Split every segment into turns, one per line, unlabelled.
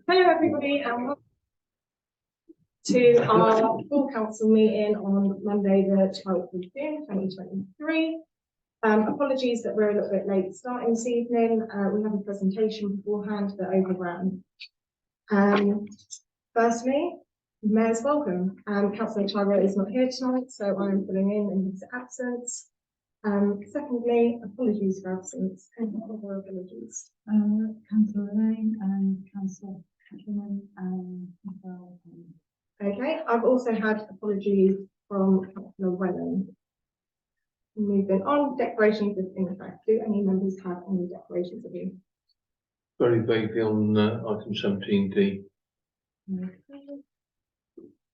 Hello everybody and welcome to our full council meeting on Monday the 12th of June 2023. Apologies that we're a little bit late starting this evening. We have a presentation beforehand that overran. Firstly, Mayor's welcome. Councillor Tyro is not here tonight, so I am filling in his absence. Secondly, apologies for absence and other apologies.
Councillor Lane and Councillor Catherine and myself.
Okay, I've also had apologies from Councillor Wellen. Moving on, declarations of interest. Do any members have any declarations of interest?
Very vaguely on item 17D.
Okay.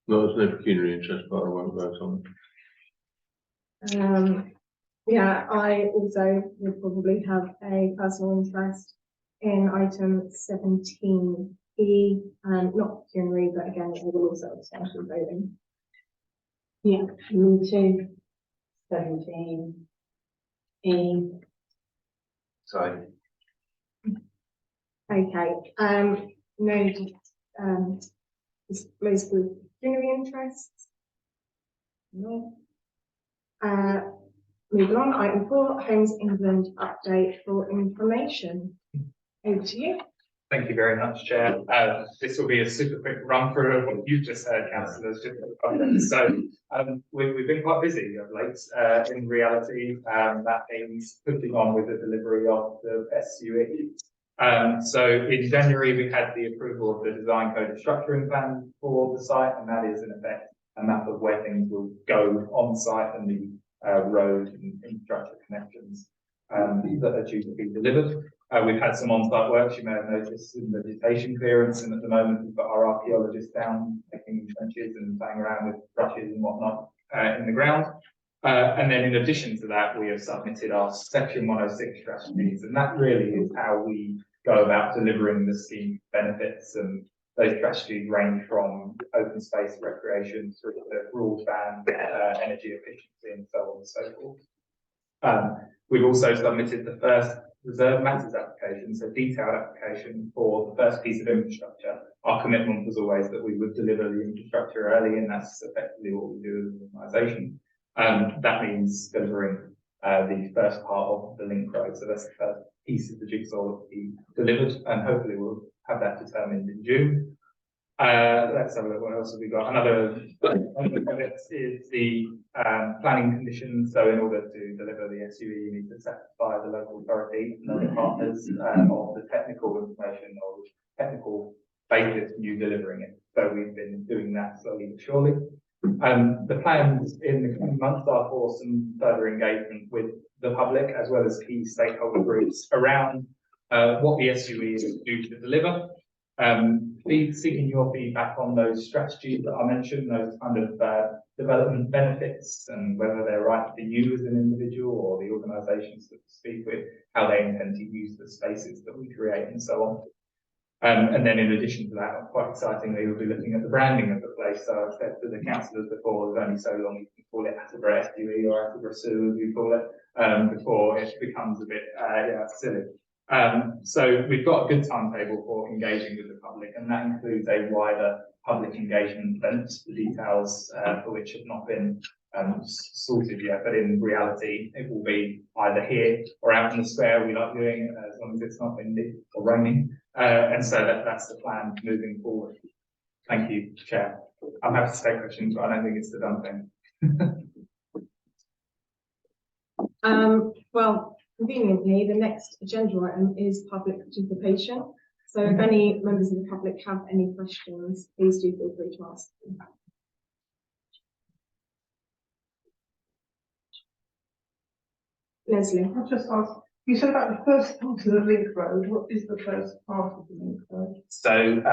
No, there's no pecuniary interest, but I won't vote on it.
Yeah, I also would probably have a personal interest in item 17E, not pecuniary, but again, it will also abstain from voting.
Yeah, me too. 17E.
Sorry.
Okay, no, displays for pecuniary interests. No. Moving on, item 4, Homes England update for information. Over to you.
Thank you very much, Chair. This will be a super quick run through of what you've just heard, councillors. So we've been quite busy of late. In reality, that means pushing on with the delivery of the SUE. So in January, we had the approval of the design code and structuring plan for the site, and that is in effect a map of where things will go on site and the road and infrastructure connections that are due to be delivered. We've had some on-site works, you may have noticed, in vegetation clearance, and at the moment we've got our archaeologists down making trenches and playing around with brushes and whatnot in the ground. And then in addition to that, we have submitted our section 106 strategies, and that really is how we go about delivering the scheme benefits. And those strategies range from open space recreation through to broadband, energy efficiency, and so on and so forth. We've also submitted the first reserve matters application, so detailed application for the first piece of infrastructure. Our commitment was always that we would deliver the infrastructure early, and that's effectively what we do as an organisation. That means delivering the first part of the link road, so that's the first piece of the jigsaw to be delivered, and hopefully we'll have that determined in June. Let's have a look, what else have we got? Another is the planning conditions. So in order to deliver the SUE, you need to satisfy the local authority and other partners of the technical information or technical basis for you delivering it. So we've been doing that slowly but surely. The plans in the coming months are for some further engagement with the public as well as key stakeholder groups around what the SUE is due to deliver. Seeking your feedback on those strategies that I mentioned, those kind of development benefits, and whether they're right for you as an individual or the organisations that we speak with, how they intend to use the spaces that we create and so on. And then in addition to that, quite excitingly, we'll be looking at the branding of the place. So I've said to the councillors before, there's only so long you can call it Attleborough SUE or Attleborough Sewer, as we call it, before it becomes a bit silly. So we've got a good timetable for engaging with the public, and that includes a wider public engagement event, the details for which have not been sorted yet, but in reality it will be either here or out in the square. We like doing it as long as it's not windy or raining, and so that's the plan moving forward. Thank you, Chair. I'm happy to take questions, but I don't think it's the done thing.
Well, conveniently, the next agenda item is public participation. So if any members of the public have any questions, please do feel free to ask them. Leslie.
I'll just ask, you said about the first part of the link road. What is the first part of the link road?
So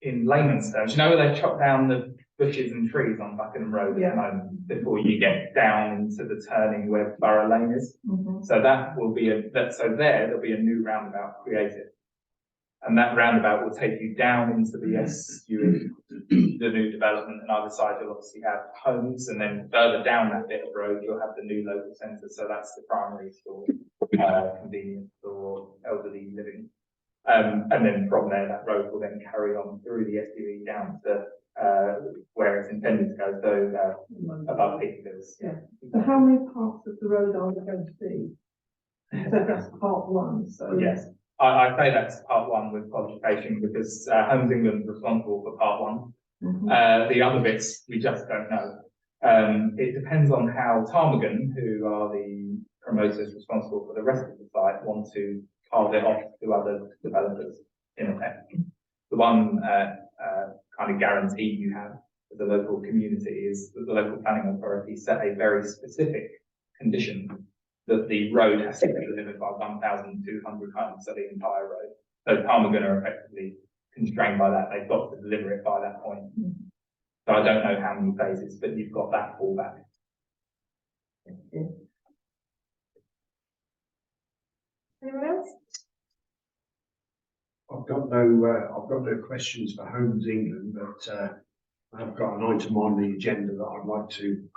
in layman's terms, you know where they chop down the bushes and trees on Buckingham Road at the moment before you get down into the turning where Borough Lane is? So that will be there'll be a new roundabout created. And that roundabout will take you down into the SUE, the new development, and either side you'll obviously have homes, and then further down that bit of road you'll have the new local centre. So that's the primary store, convenience store, elderly living. And then from there, that road will then carry on through the SUV down to, where it's intended to go, so, above Peterbills.
Yeah. So how many parts of the road are there going to be? So that's part one, so.
Yes, I say that's part one with qualification because, Homes England's responsible for part one.
Mhm.
The other bits, we just don't know. It depends on how Ptarmigan, who are the promoters responsible for the rest of the site, want to carve it off to other developers in effect. The one kind of guarantee you have as a local community is that the local planning authority set a very specific condition that the road has to be delivered by 1,200 homes, so the entire road. So Ptarmigan are effectively constrained by that. They've got to deliver it by that point. So I don't know how many phases, but you've got that fallback.
Anyone else?
I've got no questions for Homes England, but I've got an item on the agenda that I'd like to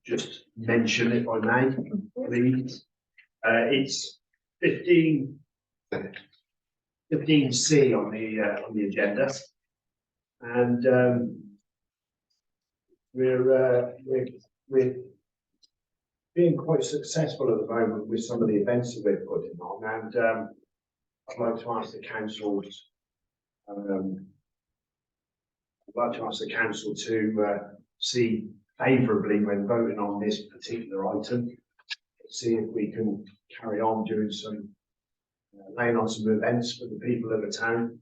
just mention, if I may, please. It's 15C on the agenda, and we're being quite successful at the moment with some of the events that we're putting on, and I'd like to ask the council's to see favourably when voting on this particular item. See if we can carry on doing some laying on some events for the people of the town.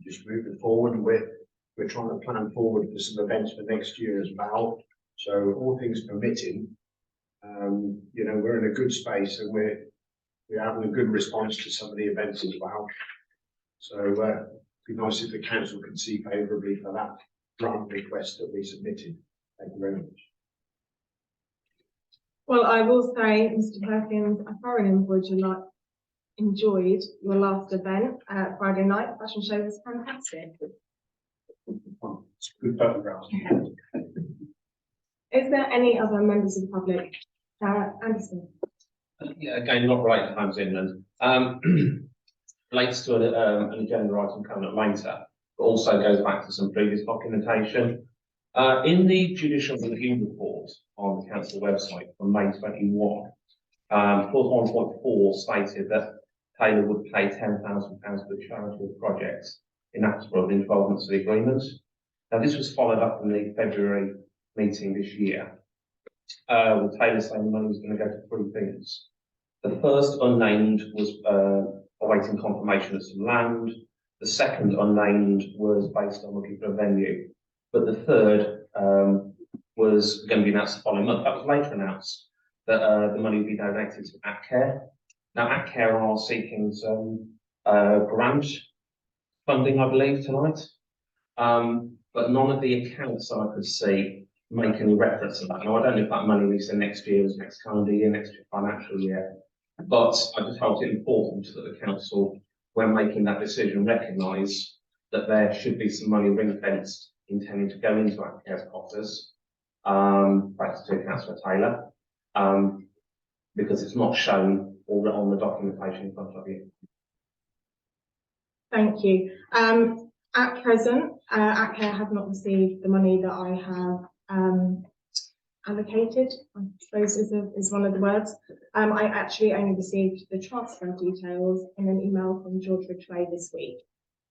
Just moving forward, and we're trying to plan forward for some events for next year as well. So all things permitting, you know, we're in a good space, and we're having a good response to some of the events as well. So it'd be nice if the council could see favourably for that grant request that we submitted. Thank you very much.
Well, I will say, Mr. Perkins, I thoroughly enjoyed your last event, Friday night fashion show was fantastic.
It's good photographs.
Is there any other members of the public? Anderson.
Yeah, again, not related to Homes England. Relates to an agenda item coming up later, but also goes back to some previous documentation. In the judicial review report on the council website from May 21, clause 1.4 stated that Taylor would pay £10,000 for the charitable projects inevitable in 12 months of the agreement. Now, this was followed up in the February meeting this year, with Taylor saying the money was going to go to three things. The first, unnamed, was awaiting confirmation of some land. The second, unnamed, was based on looking for a venue. But the third was going to be announced the following month. That was later announced that the money would be donated to AtCare. Now, AtCare are seeking some grant funding, I believe, tonight. But none of the accounts that I could see make any reference to that. Now, I don't know if that money is in next year's, next calendar year, next financial year. But I just felt it important that the council, when making that decision, recognise that there should be some money ring-fenced intending to go into AtCare's coffers, back to Councillor Taylor, because it's not shown or on the documentation in front of you.
Thank you. At present, AtCare has not received the money that I have allocated, I suppose is one of the words. I actually only received the transfer details in an email from George Ridgway this week.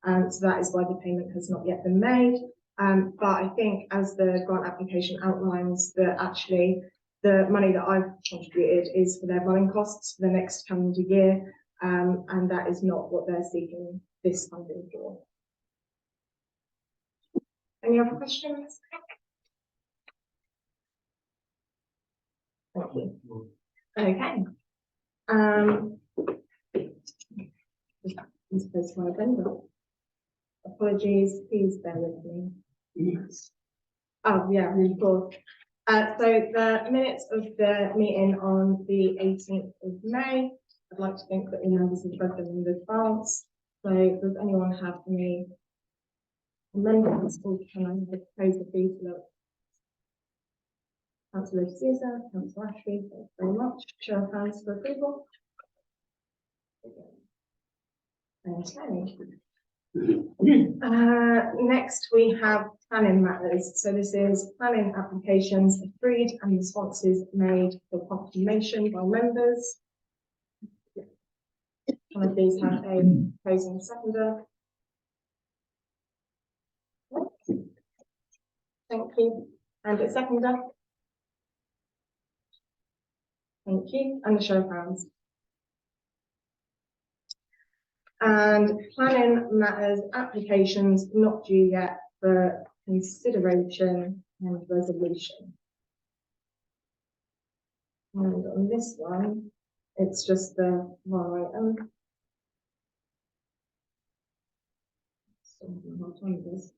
So that is why the payment has not yet been made. But I think, as the grant application outlines, that actually the money that I've contributed is for their running costs for the next calendar year, and that is not what they're seeking this funding for. Any other questions? Thank you. Okay. Just post my agenda. Apologies, please bear with me.
Yes.
Oh, yeah, of course. So the minutes of the meeting on the 18th of May, I'd like to think that the members have read them in advance. So does anyone have any amendments, or can I propose the fee to look? Councillor Sousa, Councillor Ashby, thank you very much. Show of hands for approval. Okay. Next we have planning matters. So this is planning applications agreed and responses made for confirmation by members. Can I please have a opposing seconder? Thank you. And a seconder? Thank you. And a show of hands. And planning matters applications not due yet for consideration and resolution. And on this one, it's just the one item. So, what one is this?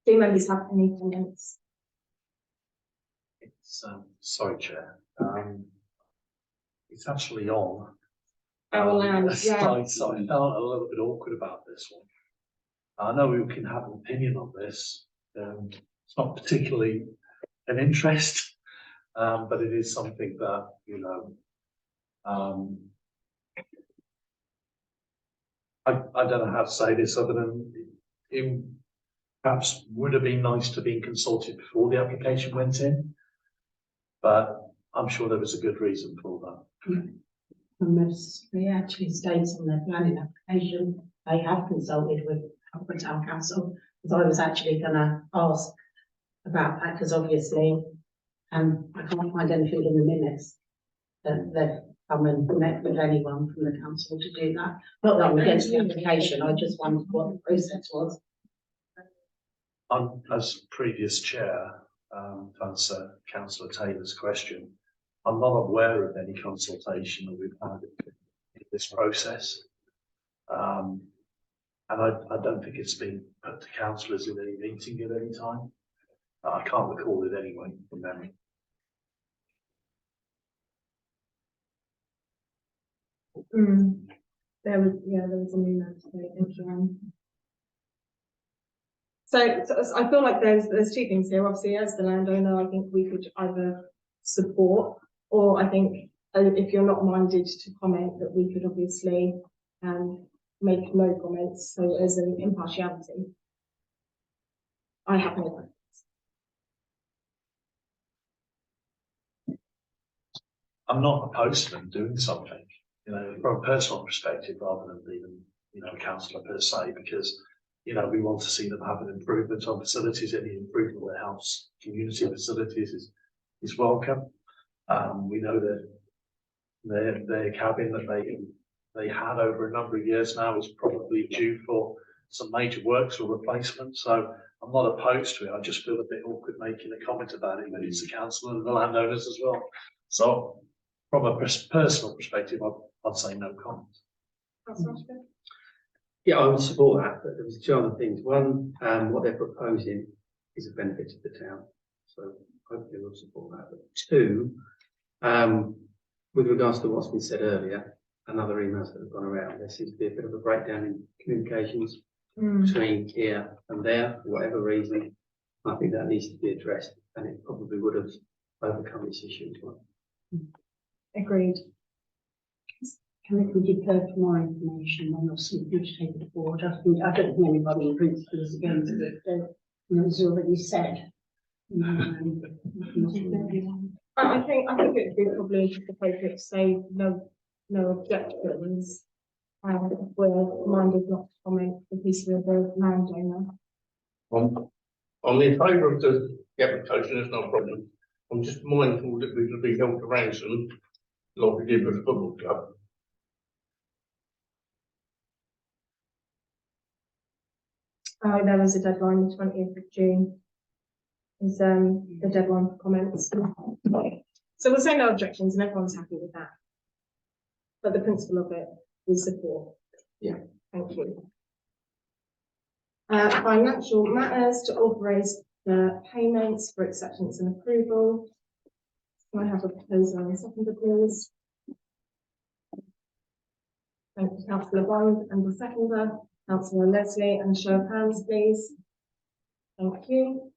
Do members have any comments?
It's, sorry, Chair. It's actually on.
Our land, yeah.
So I felt a little bit awkward about this one. I know we can have an opinion on this. It's not particularly an interest, but it is something that, you know, I don't know how to say this other than it perhaps would have been nice to be consulted before the application went in, but I'm sure there was a good reason for that.
It actually states on their planning application, they have consulted with the town council, because I was actually gonna ask about that, because obviously, I can't find anything in the minutes that they've come and met with anyone from the council to do that. Not that I'm against the application, I just wondered what the process was.
As previous chair, to answer Councillor Taylor's question, I'm not aware of any consultation that we've had in this process. And I don't think it's been put to councillors in any meeting at any time. I can't recall it anyway from memory.
There was a new note today, thank you. So I feel like there's two things here. Obviously, as the landowner, I think we could either support, or I think if you're not minded to comment, that we could obviously make no comments. So as an impartiality, I have no comments.
I'm not opposed to them doing something, you know, from a personal perspective rather than even, you know, a councillor per se, because, you know, we want to see them have an improvement on facilities. Any improvement that helps community facilities is welcome. We know that their cabin that they had over a number of years now is probably due for some major works or replacement. So I'm not opposed to it. I just feel a bit awkward making a comment about it, but it's the council and the landowners as well. So from a personal perspective, I'd say no comment.
Yeah, I would support that, but there's two other things. One, what they're proposing is a benefit to the town, so hopefully we'll support that. But two, with regards to what's been said earlier, and other emails that have gone around, there seems to be a bit of a breakdown in communications between here and there, for whatever reason. I think that needs to be addressed, and it probably would have overcome this issue as well.
Agreed.
Can we defer for more information on your signature to the board? I don't think anybody in principle is against it, but it's already said.
I think it would be probably just appropriate to say no objections. We're minded not to comment because we're the landowner.
I'm in favour of the application, it's not a problem. I'm just mindful that we will be held to ransom like we did with the football club.
There was a deadline, the 20th of June. Is the deadline for comments. So we'll say no objections and everyone's happy with that. But the principle of it we support.
Yeah.
Thank you. Financial matters to authorise the payments for acceptance and approval. Can I have a proposal and a seconder, please? Thank you, Councillor Bond, and the seconder, Councillor Leslie, and show of hands, please. Thank you.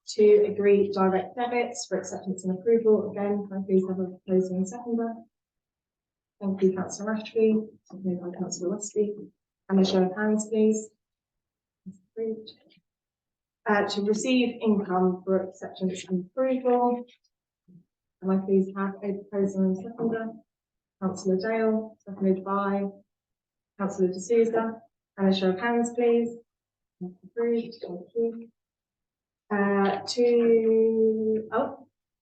to agree direct debits for acceptance and approval. Again, can I please have a proposer and seconder? Thank you, councillor Ashby, seconded by councillor Westby. And a show of hands, please. Approved. To receive income for acceptance and approval. Can I please have a proposer and seconder? Councillor Dale, seconded by councillor D'Souza. And a show of hands, please. Approved. Thank you.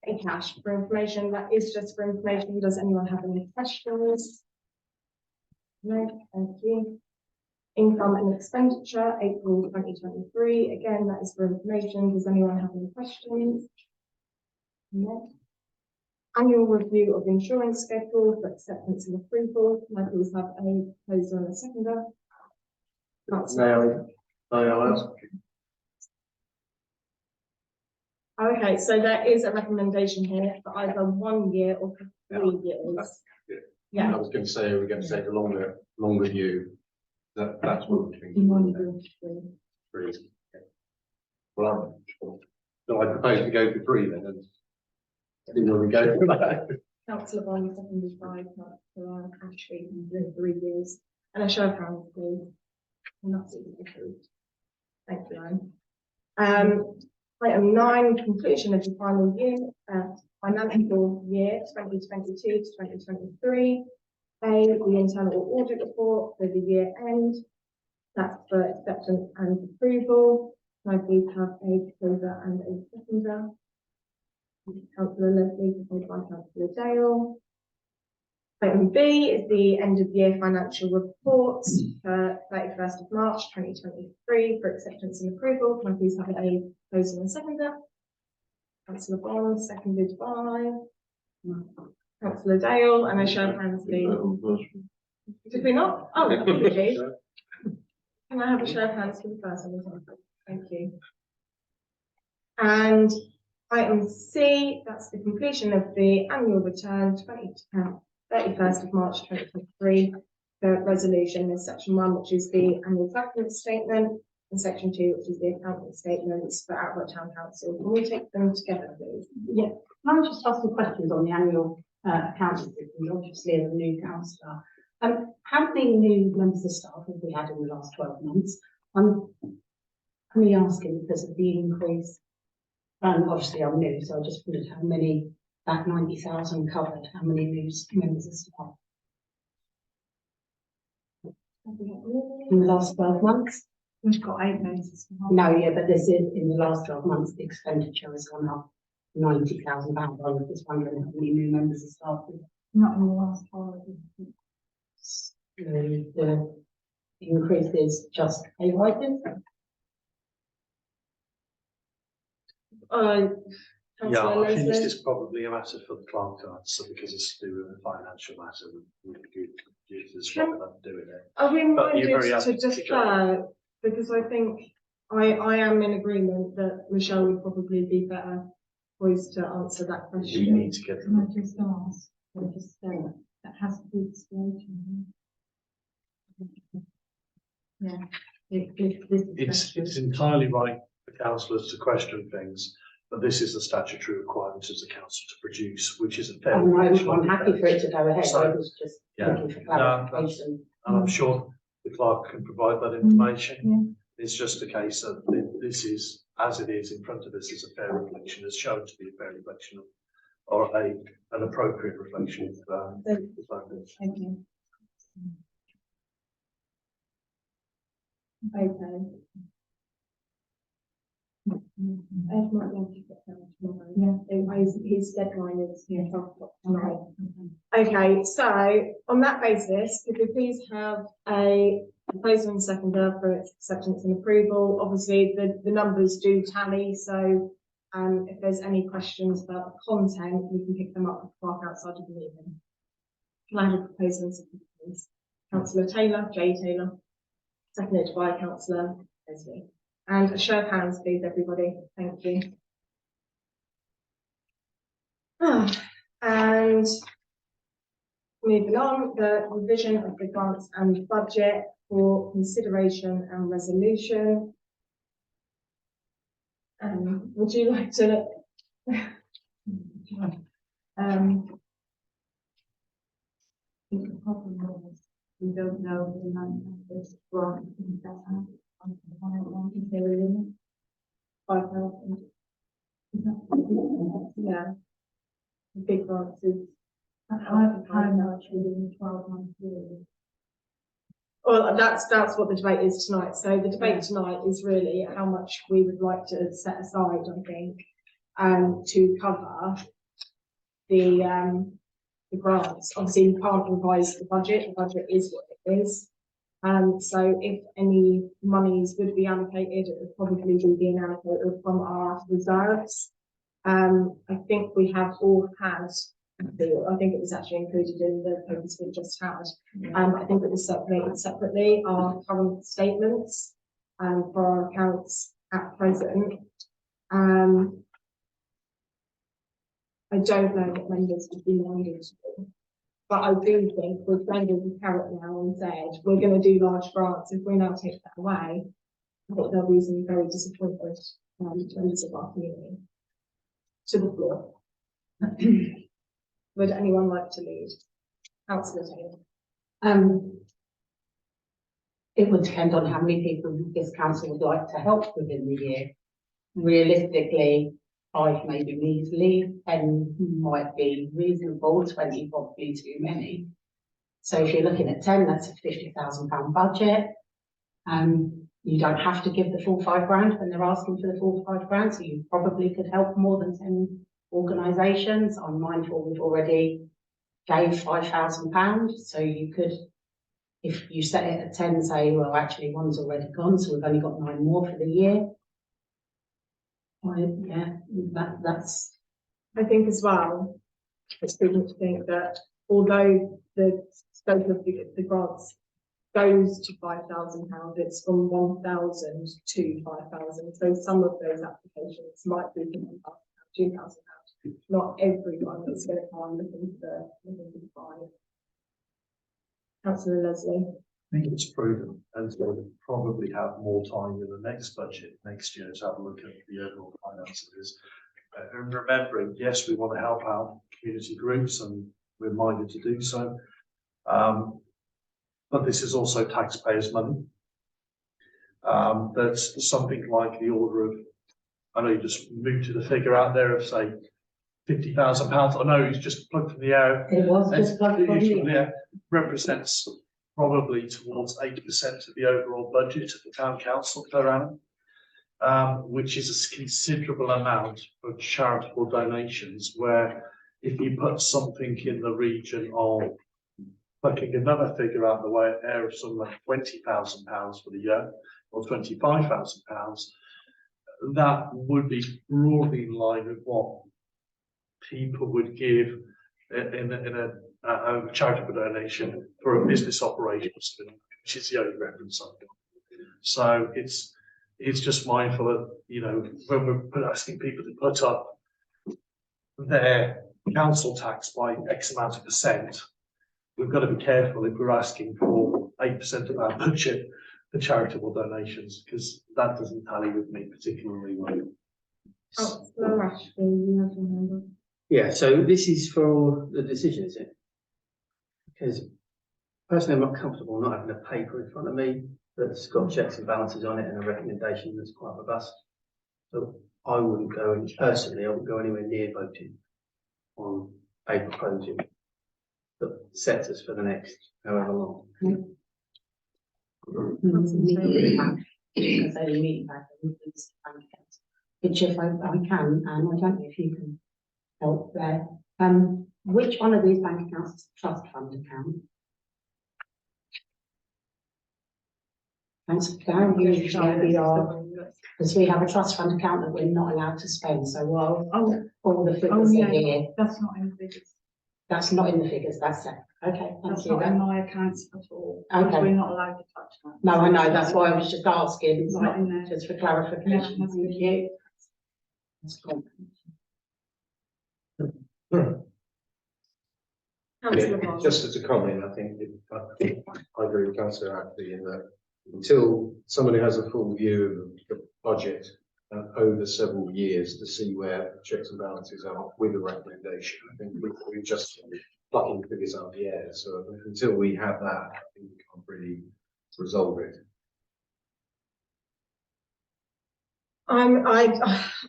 A cash for information. That is just for information. Does anyone have any questions? No, thank you. Income and expenditure, April 2023. Again, that is for information. Does anyone have any questions? No. Annual review of insurance schedule for acceptance and approval. Can I please have a proposer and a seconder? Okay, so there is a recommendation here for either 1 year or for 3 years. Yeah.
I was going to say, we're going to take a longer view. That's what we're thinking. Three. Well, so I propose to go for 3 then. I didn't know we go for that.
Councillor Bond, seconded by councillor Ashby, for 3 years. And a show of hands, please. And that's it, approved. Thank you, Anne. Item 9, completion of the final year, financial year 2022 to 2023. The internal audit report for the year end. That's for acceptance and approval. Can I please have a proposer and a seconder? Councillor Leslie, seconded by councillor Dale. Item B is the end of year financial report for 31st of March 2023 for acceptance and approval. Can I please have a proposer and seconder? Councillor Bond, seconded by councillor Dale, and a show of hands, please. Did we not? Oh, apologies. Can I have a show of hands for the first one? Thank you. And item C, that's the completion of the annual return 31st of March 2023. The resolution is section 1, which is the annual document statement, and section 2, which is the accounting statements for Outlook Town Council. Can we take them together, please?
Yeah, can I just ask some questions on the annual accounting statement? Obviously, as a new councillor, how many new members of staff have we had in the last 12 months? I'm only asking because of the increase. Obviously, I'm new, so I just wondered how many that 90,000 covered, how many new members of staff in the last 12 months?
We've got 8 members of staff.
No, yeah, but this is in the last 12 months, the expenditure has gone up £90,000. I was just wondering how many new members of staff.
Not in the last 12
The increase is just pay rises.
Yeah, I think this
Leslie.
is probably a matter for the clerk to answer because it's to do with a financial matter. With good computers, what I'm doing it.
Are we
But you're very
minded to
happy to go.
defer? Because I think I am in agreement that Michelle would probably be better poised to answer that
You
question.
need to get
Can I just ask, or just say that has to be displayed? Yeah.
It's entirely right for councillors to question things, but this is the statutory requirement as a council to produce, which is a fair.
I'm happy for it to go ahead.
So,
I was just
yeah,
looking for clarification.
And I'm sure the clerk can provide that information. It's just a case of this is, as it is in front of us, is a fair reflection, is shown to be a fair reflection of, or an appropriate reflection of the focus.
Thank you. Okay. Ed might be able to get down tomorrow. Yeah. His deadline is 12 o'clock tonight. Okay, so on that basis, could we please have a proposer and seconder for acceptance and approval? Obviously, the numbers do tally, so if there's any questions about the content, we can pick them up before outside of the meeting. Can I have a proposer and seconder, please? Councillor Taylor, J. Taylor, seconded by Councillor Leslie. And a show of hands, please, everybody. Thank you. And moving on, the revision of the grants and budget for consideration and resolution. Would you like to?
The problem is, we don't know the amount of this grant in that amount. Is there a limit?
5,000. Yeah. The big grants is.
How much within the 12 month period?
Well, that's what the debate is tonight. So the debate tonight is really how much we would like to set aside, I think, to cover the grants. Obviously, we can't revise the budget. The budget is what it is. So if any monies would be allocated, it would probably be being allocated from our reserves. I think we have all had, I think it was actually included in the papers we just had. I think it was separated separately, our current statements for our accounts at present. I don't know what members would be minded to do. But I do think we've blended the carrot now and said we're going to do large grants. If we now take that away, I think they'll be very disappointed members of our community. To the floor. Would anyone like to lead? Councillor Taylor.
It would depend on how many people this council would like to help within the year. Realistically, 5 maybe measly, 10 might be reasonable, 20 probably too many. So if you're looking at 10, that's a £50,000 budget. You don't have to give the full 5 grand when they're asking for the full 5 grand, so you probably could help more than 10 organisations. I'm mindful we've already gave £5,000, so you could, if you set it at 10, say, well, actually one's already gone, so we've only got 9 more for the year. Yeah, that's.
I think as well, it's prudent to think that although the scope of the grants goes to £5,000, it's from 1,000 to 5,000. So some of those applications might be £2,000. Not everyone is going to come looking for the 5. Councillor Leslie.
I think it's prudent, and so we'll probably have more time in the next budget next year to have a look at the overall finances. And remembering, yes, we want to help out community groups, and we're minded to do so. But this is also taxpayers' money. That's something like the order of, I know you just moved to the figure out there of say £50,000. I know it's just plugged from the air.
It was just plugged from the air.
Represents probably towards 8% of the overall budget of the town council per annum, which is a considerable amount for charitable donations, where if you put something in the region of plucking another figure out the way there of something like £20,000 for the year, or £25,000, that would be broadly in line with what people would give in a charitable donation for a business operation, which is the only reference I've got. So it's just mindful of, you know, when we're asking people to put up their council tax by X amount of percent, we've got to be careful if we're asking for 8% of our budget for charitable donations, because that doesn't tally with me particularly well.
Councillor Ashby, you have your hand up.
Yeah, so this is for the decision, is it? Because personally, I'm not comfortable not having a paper in front of me that's got checks and balances on it and a recommendation that's quite robust. So I wouldn't go, and personally, I wouldn't go anywhere near voting on a proposal that sets us for the next however long.
Which if I can, and I don't know if you can help there. Which one of these bank accounts is a trust fund account? Thanks, Darren. Usually we are, because we have a trust fund account that we're not allowed to spend. So while all the figures are here,
That's not in the figures.
that's not in the figures. That's it. Okay,
That's not in my accounts at all.
Okay.
We're not allowed to touch that.
No, I know. That's why I was just asking.
It's not in there.
Just for clarification.
Yeah, that's
Thank you. That's cool.
Councillor Bond.
Just as a comment, I think I agree with Councillor Ashby in that until somebody has a full view of the budget
over several years to see where checks and balances are with a recommendation. I think we're just plucking figures out of the air. So until we have that, I think we can't really resolve it.
I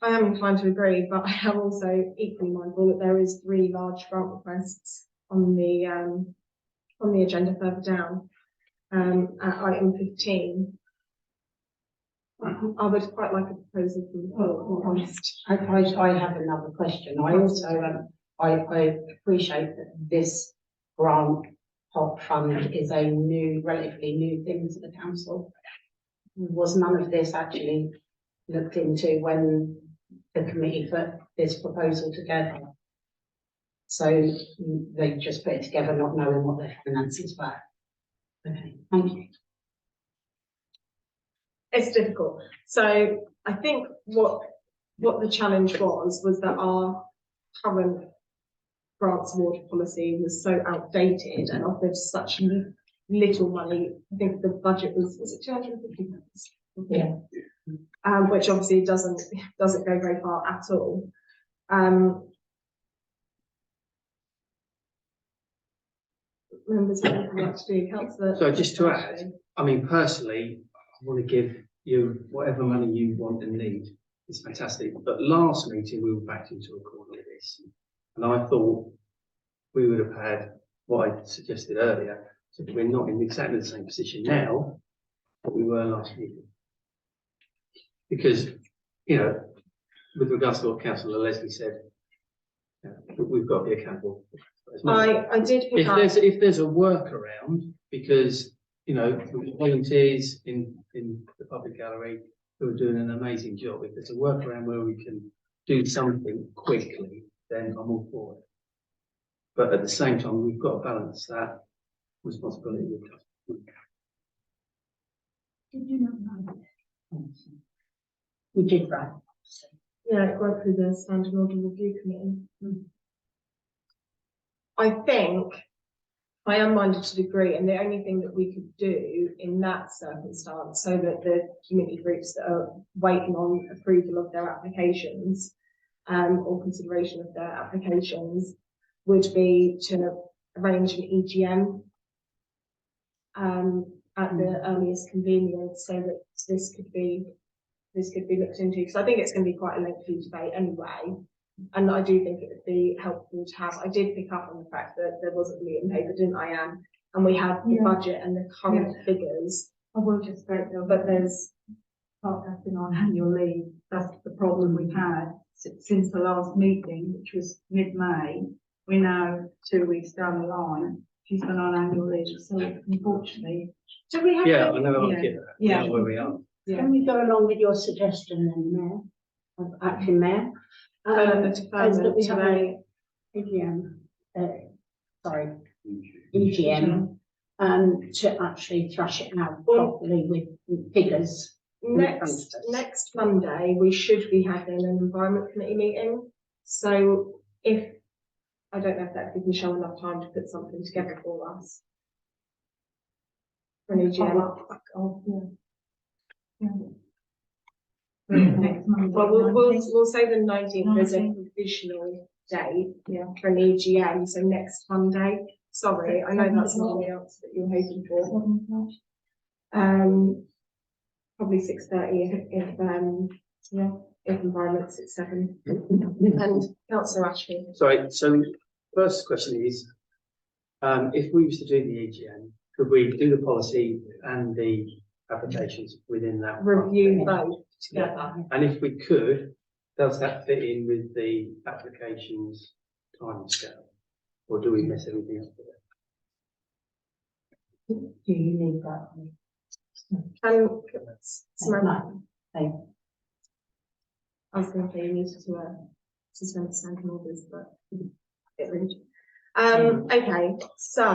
am inclined to agree, but I am also equally mindful that there is 3 large grant requests on the agenda further down, at item 15. I would quite like a proposal from the board, to be honest.
I have another question. I also, I appreciate that this grant pot fund is a new, relatively new thing to the council. Was none of this actually looked into when the committee put this proposal together? So they just put it together not knowing what their finances were. Okay, thank you.
It's difficult. So I think what the challenge was that our current grants award policy was so outdated and offered such little money. I think the budget was it 250 pounds?
Yeah.
Which obviously doesn't go very far at all. Members of the like to do, Councillor.
So just to add, I mean, personally, I want to give you whatever money you want and need. It's fantastic. But last meeting, we were backed into a corner with this. And I thought we would have had what I suggested earlier. So that we're not in exactly the same position now that we were last meeting. Because, you know, with regards to what Councillor Leslie said, we've got to be accountable.
I did pick up.
If there's a workaround, because, you know, the volunteers in the public gallery who are doing an amazing job, if there's a workaround where we can do something quickly, then I'm all for it. But at the same time, we've got to balance that responsibility with customers.
Did you not know that?
We did that.
Yeah, it went through the Standing Order Review Committee. I think I am minded to degree, and the only thing that we could do in that circumstance, so that the community groups that are waiting on approval of their applications, or consideration of their applications, would be to arrange an EGM at the earliest convenience, so that this could be looked into, because I think it's going to be quite a lengthy debate anyway. And I do think it would be helpful to have. I did pick up on the fact that there was a meeting paper, didn't I, Anne? And we had the budget and the current figures.
I will just state though,
But there's
I've been on annual leave. That's the problem we've had since the last meeting, which was mid-May. We're now 2 weeks down the line. She's been on annual leave, so unfortunately.
do we have?
Yeah, I know.
Yeah.
I get that.
Yeah.
I know where we are.
Yeah.
Can we go along with your suggestion then, Mayor, acting Mayor?
The deferment
we
to
have
a
EGM, EGM, to actually thrash it out properly with figures.
next Monday we should be having an Environment Committee meeting. So if I don't know if that gives Michelle enough time to put something together for us. For an EGM.
Next Monday.
Well, we'll say the 19th as a provisional date for an EGM, so next Monday. Sorry, I know that's not the answer that you're hoping for. Probably 6:30 if environment's at 7. And Councillor Ashby.
Sorry, so first question is, if we was to do the EGM, could we do the policy and the applications within that?
Review both together.
And if we could, does that fit in with the applications time scale? Or do we mess everything up with it?
Do you need that?
And Samantha,
Thank
I was going to say you need to suspend standing orders, but a bit rude. Okay, so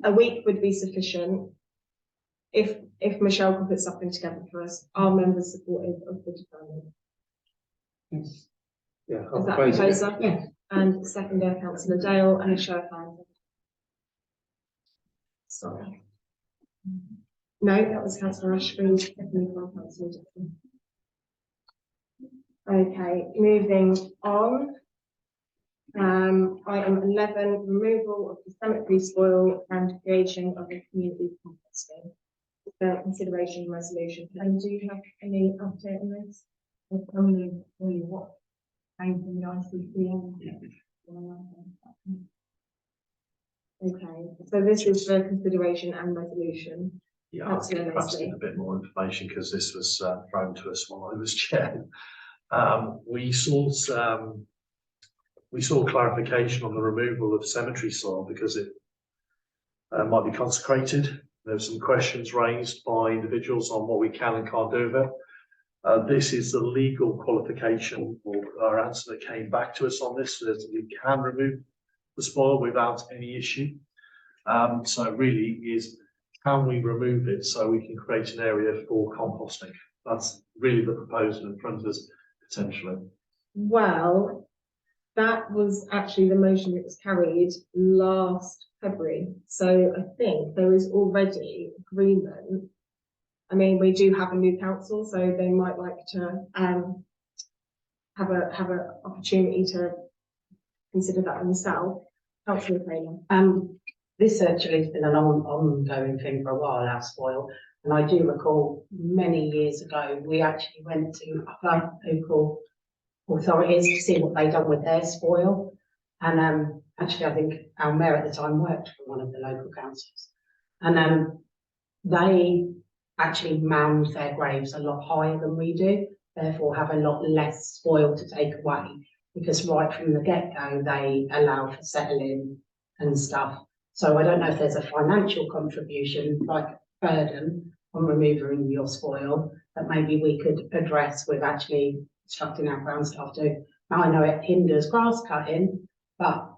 a week would be sufficient. If Michelle can put something together for us, are members supportive of the deferment?
Yes.
Yeah,
Is that
propose it.
proposer?
Yes.
And seconder, Councillor Dale, and a show of hands. Sorry. No, that was councillor Ashby, seconded by councillor Dixon. Okay, moving on. Item 11, removal of the cemetery spoil and creation of a community composting. The consideration resolution. And do you have any update on this?
It's only what came from the ICCM.
Okay, so this is for consideration and resolution.
Yeah,
That's
I perhaps
realistic.
need a bit more information because this was thrown to us while I was chair. We saw clarification on the removal of cemetery soil because it might be consecrated. There were some questions raised by individuals on what we can and can't do with it. This is the legal qualification or our answer that came back to us on this, that we can remove the spoil without any issue. So really is, can we remove it so we can create an area for composting? That's really the proposal in front of us potentially.
Well, that was actually the motion that was carried last February. So I think there is already agreement. I mean, we do have a new council, so they might like to have an opportunity to consider that themselves. Councillor Taylor.
This actually has been an ongoing thing for a while, our spoil. And I do recall many years ago, we actually went to other local authorities to see what they'd done with their spoil. And actually, I think our mayor at the time worked for one of the local councils. And they actually mound their graves a lot higher than we do, therefore have a lot less spoil to take away. Because right from the get-go, they allow for settling and stuff. So I don't know if there's a financial contribution, like burden on removing your spoil, that maybe we could address with actually instructing our ground staff to. Now I know it hinders grass cutting, but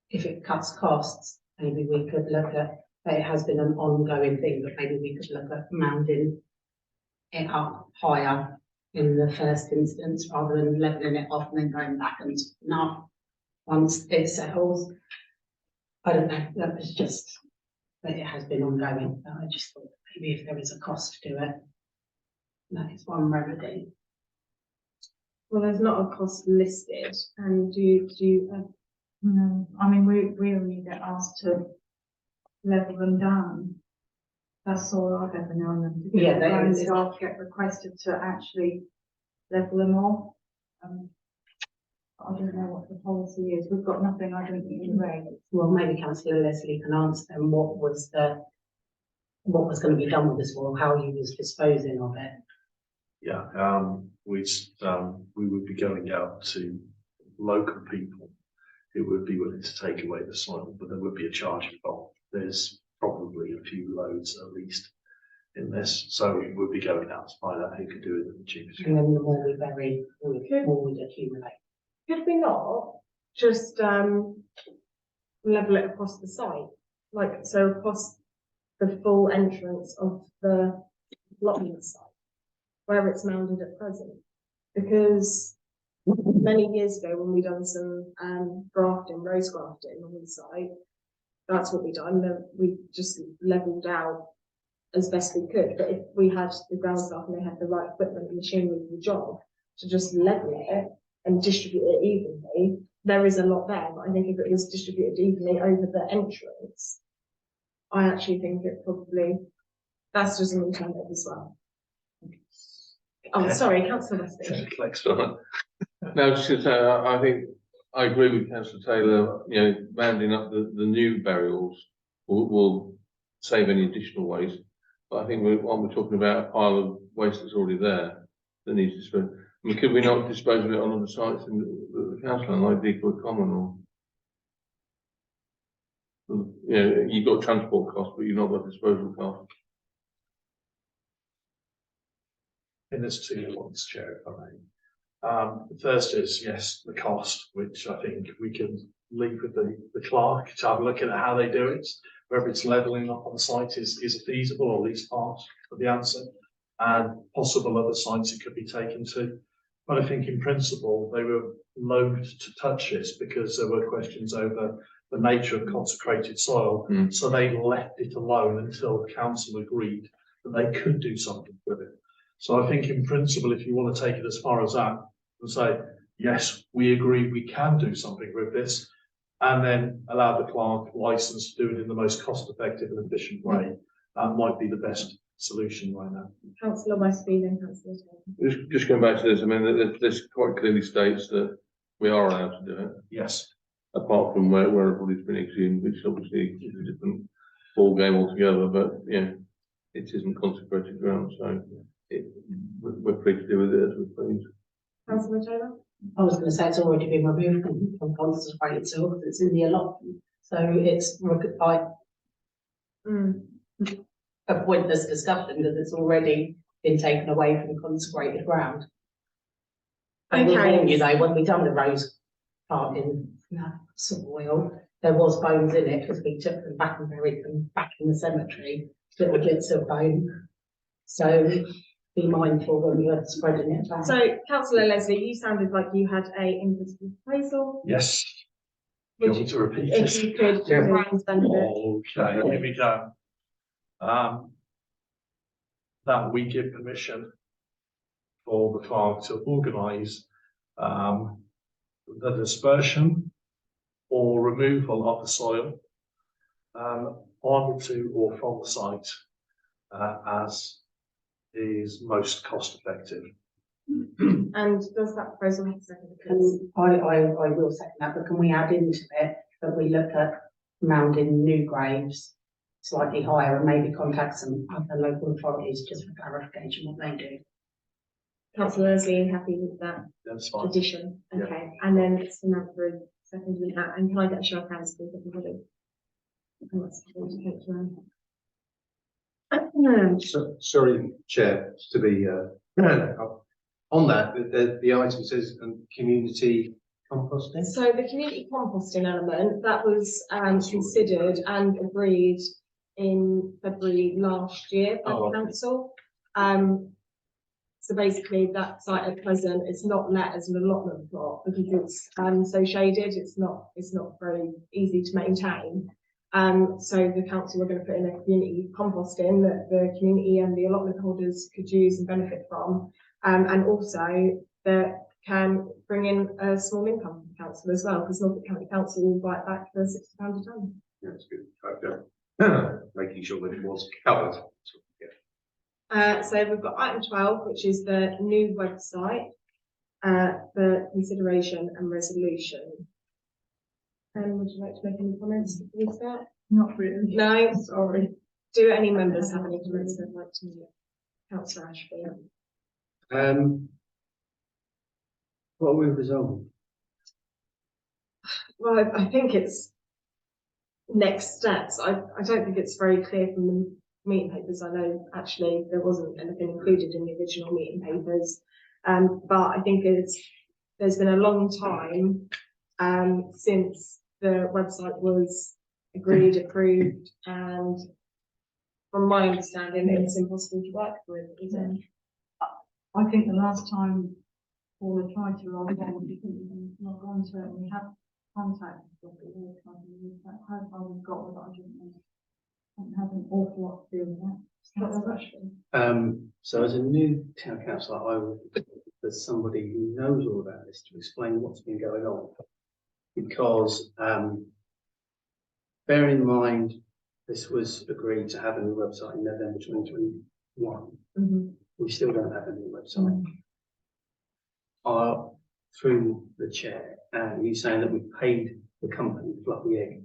if it cuts costs, maybe we could look at, it has been an ongoing thing, but maybe we could look at mounding it up higher in the first instance, rather than leveling it off and then going back and not once it settles. I don't know, that was just, that it has been ongoing. I just thought maybe if there is a cost to it, that is one remedy.
Well, there's not a cost listed, and do you
No, I mean, we only get asked to level them down. That's all I've ever known.
Yeah, they-
ground staff get requested to actually level them off. I don't know what the policy is. We've got nothing, I don't think, in red.
Well, maybe Councillor Leslie can answer them what was going to be done with this wall, how you was disposing of it.
Yeah, we would be going out to local people who would be willing to take away the soil, but there would be a charge involved. There's probably a few loads at least in this, so we would be going out to buy that. Who could do it at the cheapest?
And then the more we bury, the more we accumulate.
could we not just level it across the site, like so across the full entrance of the allotment site, where it's mounded at present? Because many years ago, when we done some grafting, rose grafting on the site, that's what we done. We just levelled out as best we could. But if we had the ground staff and they had the right equipment and machinery for the job to just level it and distribute it evenly, there is a lot there. But I think if it was distributed evenly over the entrance, I actually think it probably, that's just an alternative as well. Oh, sorry, Councillor Weston.
No, just to say, I think I agree with Councillor Taylor. You know, rounding up the new burials will save any additional waste. But I think what we're talking about, a pile of waste that's already there that needs to spend. I mean, could we not dispose of it on other sites in the council, like Decoy Common, or you know, you've got transport costs, but you've not got disposal costs.
In this 2 months, Chair, if I may. The first is, yes, the cost, which I think we can link with the clerk to have a look at how they do it, whether it's levelling up on the site is feasible, or at least part of the answer, and possible other sites it could be taken to. But I think in principle, they were loath to touch this because there were questions over the nature of consecrated soil. So they left it alone until the council agreed that they could do something with it. So I think in principle, if you want to take it as far as that and say, yes, we agree we can do something with this, and then allow the clerk license to do it in the most cost effective and efficient way, that might be the best solution right now.
Councillor Westby, then Councillor Taylor.
Just going back to this, I mean, this quite clearly states that we are allowed to do it,
Yes.
apart from where everybody's been exhumed, which obviously is a different ball game altogether, but yeah, it isn't consecrated ground, so we're free to do with it as we please.
Councillor Taylor.
I was gonna say it's already been removed from consecrated soil, because it's in the allotment, so it's a pointless discussion, because it's already been taken away from consecrated ground. I will warn you though, when we done the rose planting soil, there was bones in it, because we took them back and buried them back in the cemetery, little bits of bone. So be mindful when you're spreading it back.
So, Councillor Leslie, you sounded like you had a inputable proposal.
Yes.
Would
Do you want me to repeat
If
it?
you could, for Brian's benefit.
Okay, here we go. That we give permission for the clerk to organise the dispersion or removal of the soil on to or from the site as is most cost effective.
And does that proposal have a second? Please?
I will second that, but can we add into it that we look at mounding new graves slightly higher and maybe contact some other local authorities just for clarification what they do?
Councillor Leslie, are you happy with that
That's fine.
addition?
Yeah.
Okay, and then Samantha seconding that, and can I get a show of hands, please, everybody? And that's
Sorry, Chair, to be on that, the item says community composting.
So the community composting element, that was considered and agreed in February last year by the council. So basically that site at present is not let as an allotment plot because it's so shaded, it's not very easy to maintain. So the council were going to put in a community composting that the community and the allotment holders could use and benefit from, and also that can bring in a small income for the council as well, because Norfolk County Council will buy it back for £60 a tonne.
That's good. Making sure that it was covered.
So we've got item 12, which is the new website for consideration and resolution. Would you like to make any comments before we start?
Not really.
No, sorry. Do any members have any comments they'd like to make? Councillor Ashby.
What are we resolving?
Well, I think it's next steps. I don't think it's very clear from the meeting papers. I know actually there wasn't anything included in the original meeting papers, but I think there's been a long time since the website was agreed, approved, and from my understanding, it's impossible to work with, is it?
I think the last time Paula tried to log on, we couldn't log on to it, and we have contacted the board, how far we've got with it, I don't know. I don't have an awful lot to do with that.
So as a new town councillor, I would, there's somebody who knows all about this to explain what's been going on. Because, bear in mind, this was agreed to have a new website in November 2021. We still don't have a new website. Through the chair, and you saying that we paid the company Fluffy Egg.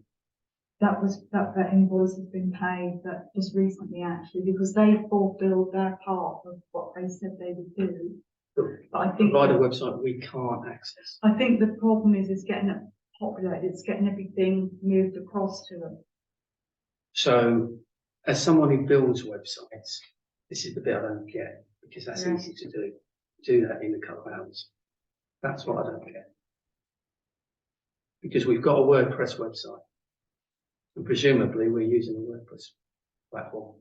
That invoice has been paid, but just recently actually, because they fulfilled their part of what they said they would do. But I think
Provide a website we can't access.
I think the problem is it's getting it populated, it's getting everything moved across to them.
So, as someone who builds websites, this is the bit I don't get, because that's easy to do. Do that in a couple of hours. That's what I don't get. Because we've got a WordPress website. And presumably we're using a WordPress platform.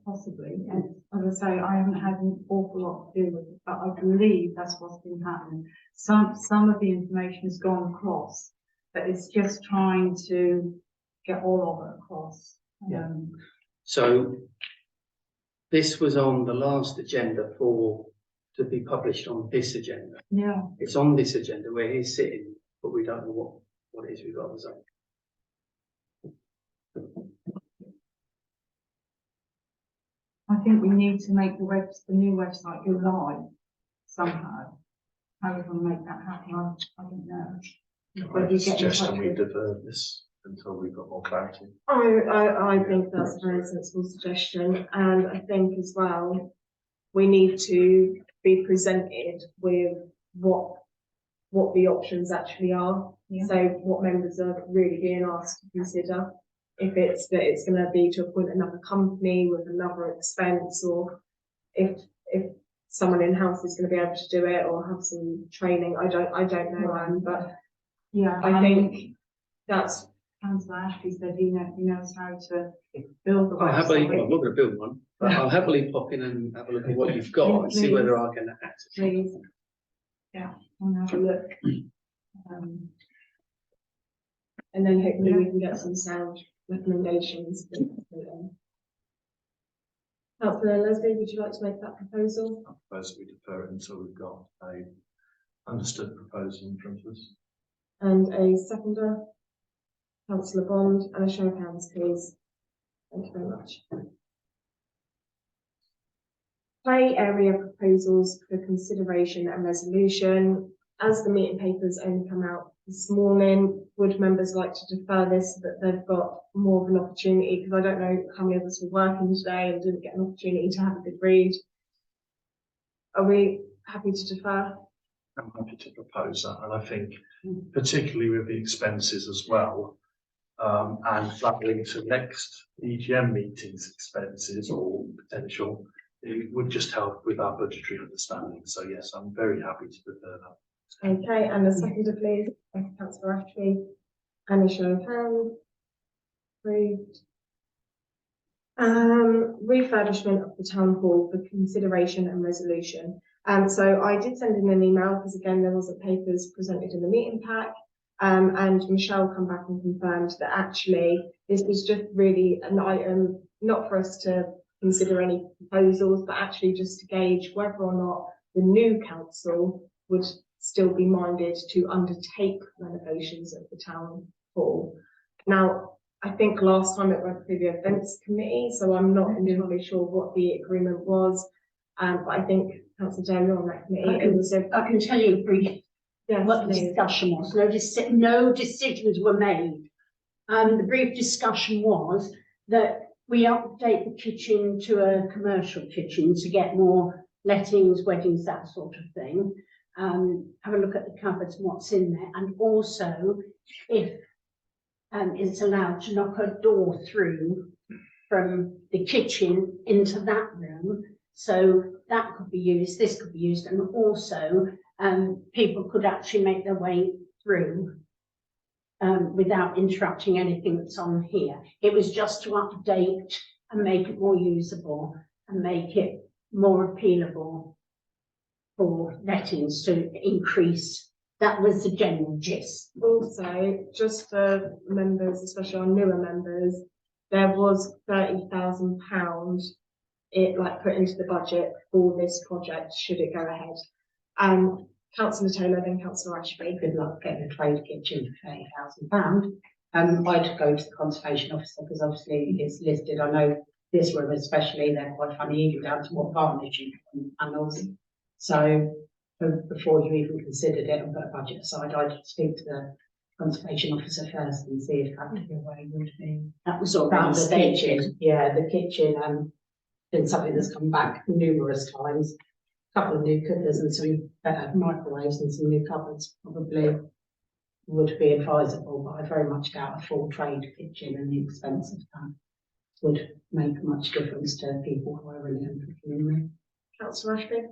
Possibly, and as I say, I haven't had an awful lot to do with it, but I believe that's what's been happening. Some of the information has gone across, but it's just trying to get all of it across.
So this was on the last agenda to be published on this agenda.
Yeah.
It's on this agenda where he's sitting, but we don't know what it is we've got to say.
I think we need to make the new website go live somehow. How are we going to make that happen? I don't know. But you get in touch
Suggesting we
with-
defer this until we've got more clarity.
I think that's a very sensible suggestion, and I think as well, we need to be presented with what the options actually are.
Yeah.
So what members are really being asked to consider. If it's that it's going to be to appoint another company with another expense, or if someone in-house is going to be able to do it or have some training, I don't know, Anne, but
Yeah.
I think that's
Councillor Ashley said he knows how to build the
I'll happily,
website.
I'm not going to build one, but I'll happily pop in and have a look at what you've got and see whether I can access it.
Please. Yeah, and have a look.
and then hopefully we can get some sound recommendations. Councillor Leslie, would you like to make that proposal?
I propose we defer it until we've got a understood proposal in front of us.
And a seconder? Councillor Bond, and a show of hands, please. Thank you very much. Play area proposals for consideration and resolution. As the meeting papers only come out this morning, would members like to defer this so that they've got more of an opportunity? Because I don't know how many of us were working today and didn't get an opportunity to have a good read. Are we happy to defer?
I'm happy to propose that, and I think particularly with the expenses as well, and that link to next EGM meetings expenses or potential, it would just help with our budgetary understanding. So yes, I'm very happy to defer that.
Okay, and a seconder, please. Thank you, Councillor Ashley. And a show of hands. Approved. Refurbishment of the town hall for consideration and resolution. So I did send in an email because again, there wasn't papers presented in the meeting pack. And Michelle come back and confirmed that actually this was just really an item, not for us to consider any proposals, but actually just to gauge whether or not the new council would still be minded to undertake renovations of the town hall. Now, I think last time it went through the events committee, so I'm not entirely sure what the agreement was. But I think Councillor Dale, you're on that committee.
I can tell you briefly what the
please.
discussion was. No decisions were made. The brief discussion was that we update the kitchen to a commercial kitchen to get more lettings, weddings, that sort of thing. Have a look at the cupboards and what's in there, and also if it's allowed to knock a door through from the kitchen into that room, so that could be used, this could be used, and also people could actually make their way through without interrupting anything that's on here. It was just to update and make it more usable and make it more appealable for lettings to increase. That was the general gist.
Also, just for members, especially our newer members, there was £30,000 put into the budget for this project should it go ahead. Councillor Taylor, then Councillor Ashby.
Good luck getting a trade kitchen for £30,000. I'd go to the conservation officer because obviously it's listed. I know this room especially, they're quite funny, even down to what varnish you put on panels. So before you even considered it and put a budget aside, I'd speak to the conservation officer first and see if that would be a way would be. That was all about the kitchen. Yeah, the kitchen been something that's come back numerous times. A couple of new cookers and some better microwaves and some new cupboards probably would be advisable, but I very much doubt a full trade kitchen and the expense of that would make much difference to people who are really unfamiliar.
Councillor Ashby.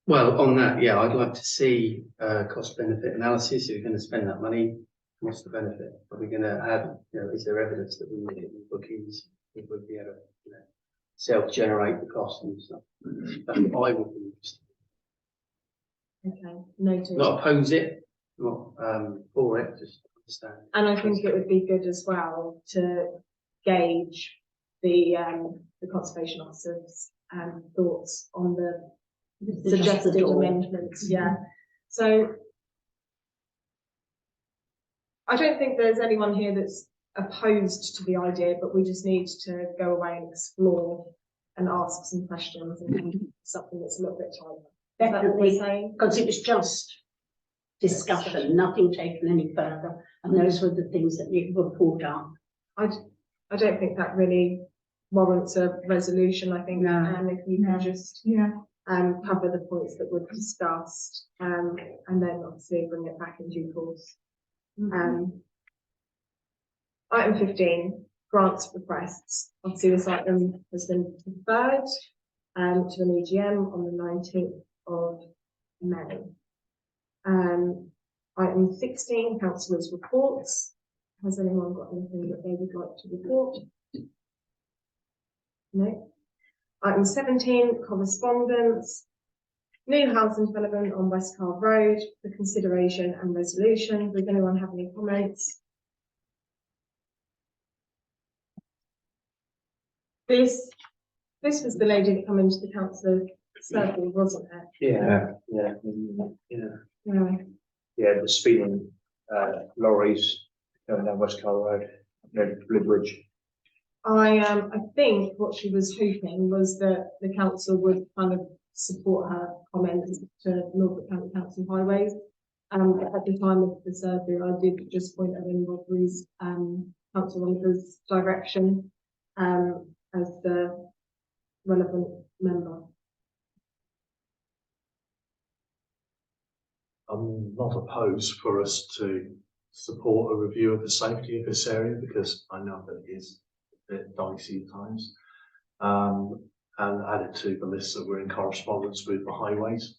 Well, on that, yeah, I'd like to see cost benefit analysis. If you're going to spend that money, what's the benefit? Are we going to add, is there evidence that we make it in bookings? It would be able to, self-generate the cost and stuff. That's what I would be interested
in. Okay, noted.
Not oppose it, not for it, just understand.
And I think it would be good as well to gauge the conservation officer's thoughts on the suggested amendments, yeah. So I don't think there's anyone here that's opposed to the idea, but we just need to go away and explore and ask some questions and something that's a little bit tighter.
Definitely, because it was just discussion, nothing taken any further, and those were the things that were pulled up.
I don't think that really warrants a resolution. I think,
No.
if you can just cover the points that were discussed, and then obviously bring it back in due course. Item 15, grants requests. Obviously, this item has been referred to an EGM on the 19th of May. Item 16, councillors' reports. Has anyone got anything that they would like to report? No. Item 17, correspondence. New housing development on West Carve Road for consideration and resolution. Does anyone have any comments? This was the lady that came into the council circle, wasn't it?
Yeah.
Yeah.
The speeding, lorries going down West Carl Road, Bridge.
I think what she was hoping was that the council would kind of support her comments to Norfolk County Council Highways. At the time of the survey, I did just point at Rodbury's councilman's direction as the relevant member.
I'm not opposed for us to support a review of the safety of this area because I know that it is a bit dicey at times. And added to the list that we're in correspondence with the highways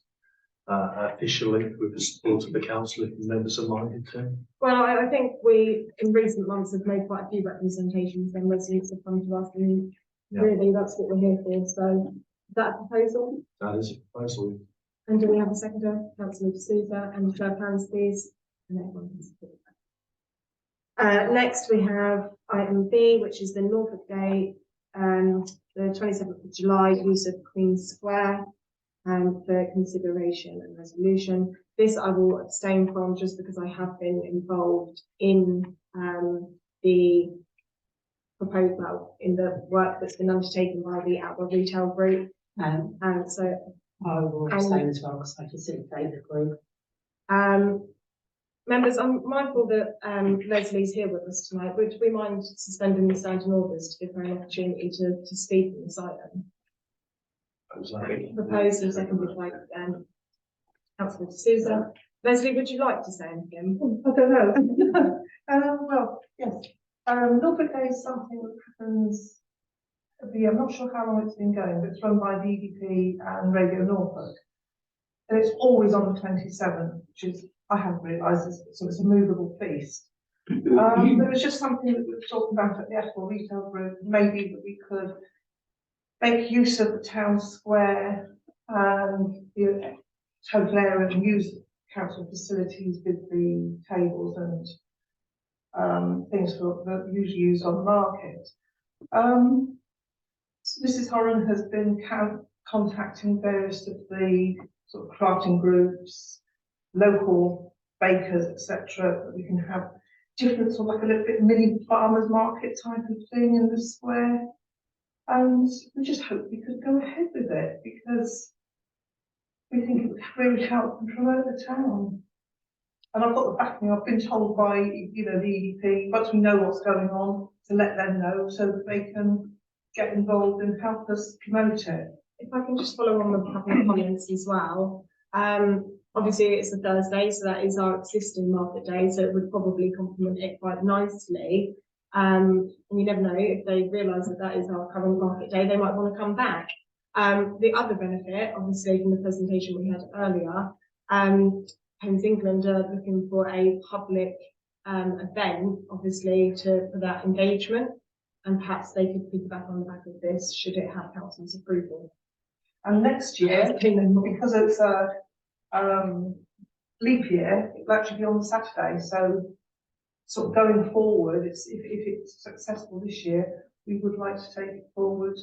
officially with the support of the council if members are minded to.
Well, I think we in recent months have made quite a few representations and residents have come to us, and really that's what we're here for. So is that a proposal?
That is a proposal.
And do we have a seconder? Councillor D'Souza, and show of hands, please. And everyone can support that. Next, we have item B, which is the Norfolk Day, the 27th of July, use of Queen Square for consideration and resolution. This I will abstain from just because I have been involved in the proposal, in the work that's been undertaken by the Outdoor Retail Group. And so
I will abstain as well because I facilitate the group.
Members, I'm mindful that Leslie's here with us tonight. Would we mind suspending the standing orders to give her an opportunity to speak on this item? Proposed and seconded by Councillor D'Souza. Leslie, would you like to say anything?
I don't know. Well, yes. Norfolk Day is something that happens every year. I'm not sure how long it's been going, but it's run by the EDP and Radio Norfolk. And it's always on the 27th, which is, I haven't realised this, so it's a movable feast. There was just something that we were talking about at the Outdoor Retail Group, maybe that we could make use of the town square and the total area and use council facilities with the tables and things that are usually used on the market. Mrs. Horan has been contacting various of the sort of crafting groups, local bakers, etc., that we can have different sort of like a little bit mini farmers market type of thing in the square. And we just hope we could go ahead with it because we think it would really help and promote the town. And I've got the backing. I've been told by, the EDP, once we know what's going on, to let them know so that they can get involved and help us promote it.
If I can just follow on with a couple of comments as well. Obviously it's a Thursday, so that is our existing market day, so it would probably complement it quite nicely. And you never know, if they realise that that is our current market day, they might want to come back. The other benefit, obviously from the presentation we had earlier, Homes England are looking for a public event, obviously, for that engagement, and perhaps they could piggyback on the back of this should it have council's approval.
And next year, because it's a leap year, it will actually be on the Saturday. So, sort of going forward, if it's successful this year, we would like to take it forward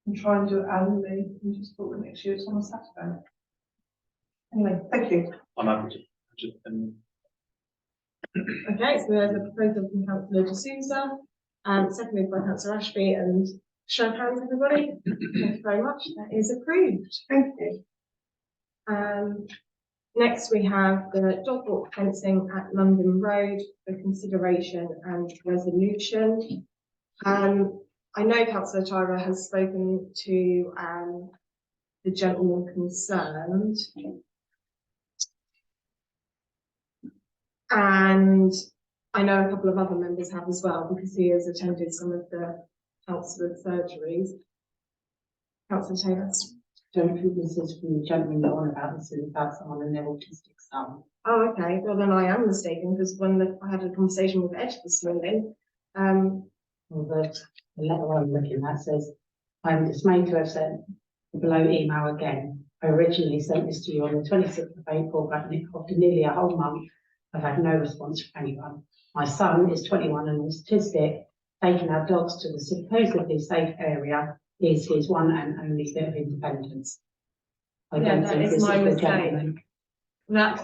and try and do it annually, and just put the next year it's on a Saturday. Anyway, thank you.
On average, and
Okay, so there's a proposal from councillor D'Souza, seconded by councillor Ashby, and show of hands, everybody. Thank you very much. That is approved. Thank you. Next we have the dog walk fencing at London Road for consideration and resolution. I know councillor Tyra has spoken to the gentleman concerned. And I know a couple of other members have as well, because he has attended some of the councillor surgeries. Councillor Taylor.
Don't think this is from the gentleman you're on about, this is about someone and their autistic son.
Oh, okay. Well, then I am mistaken, because when I had a conversation with Ed this morning,
Well, the letter I'm looking at says, I'm dismayed to have sent the below email again. I originally sent this to you on the 26th of April, but after nearly a whole month, I've had no response from anyone. My son is 21 and autistic. Taking our dogs to the supposedly safe area is his one and only bit of independence. I
Yeah,
don't
that
think
is
this
my
is the
mistake.
gentleman.
That's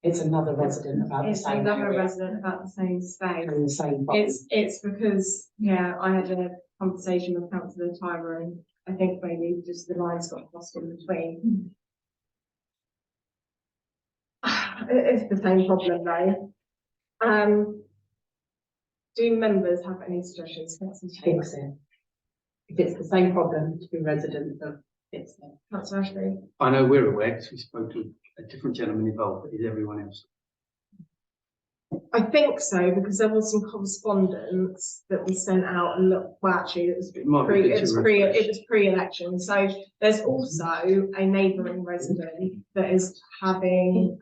It's another resident about the
it's
same
another
area
resident about the same space.
and the same problem.
It's because, yeah, I had a conversation with councillor Tyra, and I think maybe just the lines got crossed in between. It's the same problem though. Do members have any suggestions? Councillor Taylor?
Fix it. If it's the same problem to be resident of, fix it.
Councillor Ashby?
I know we're aware, because we spoke to a different gentleman involved, but is everyone else?
I think so, because there was some correspondence that was sent out, and look, well, actually, it was
Might be good to refresh.
it was pre-election. So there's also a neighbouring resident that is having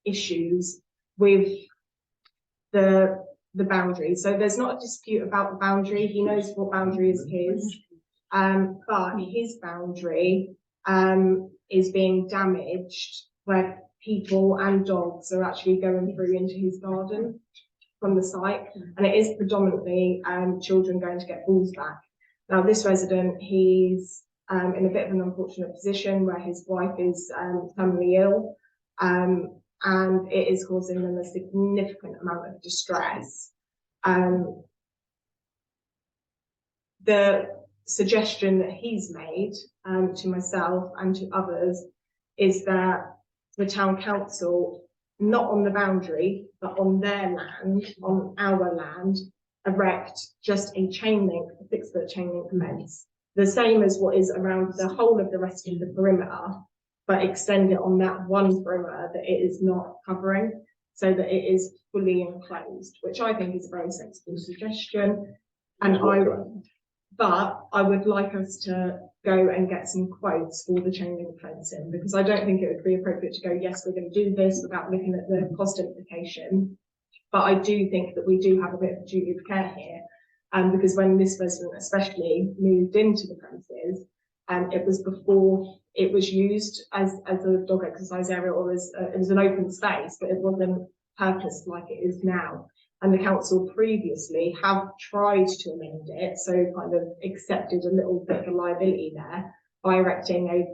issues with the boundary. So there's not a dispute about the boundary. He knows what boundary is his, but his boundary is being damaged where people and dogs are actually going through into his garden from the site, and it is predominantly children going to get balls back. Now, this resident, he's in a bit of an unfortunate position where his wife is terminally ill, and it is causing them a significant amount of distress. The suggestion that he's made to myself and to others is that the town council, not on the boundary, but on their land, on our land, erect just a chain link, a 6-foot chain link fence, the same as what is around the whole of the rest of the perimeter, but extend it on that one perimeter that it is not covering, so that it is fully enclosed, which I think is a very sensible suggestion. And but I would like us to go and get some quotes for the chain link fencing, because I don't think it would be appropriate to go, yes, we're going to do this without looking at the cost implication. But I do think that we do have a bit of a duty of care here, because when this resident especially moved into the premises, it was before it was used as a dog exercise area, or as it was an open space, but it wasn't purposed like it is now. And the council previously have tried to amend it, so kind of accepted a little bit of a liability there by erecting a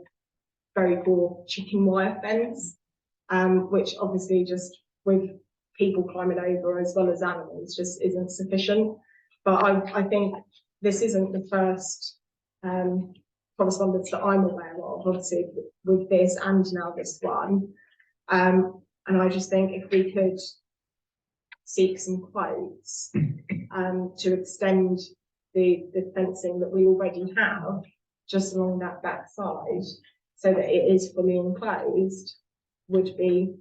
very poor chicken wire fence, which obviously just with people climbing over as well as animals just isn't sufficient. But I think this isn't the first correspondence that I'm aware of, obviously with this and now this one. And I just think if we could seek some quotes to extend the fencing that we already have just along that back side, so that it is fully enclosed, would be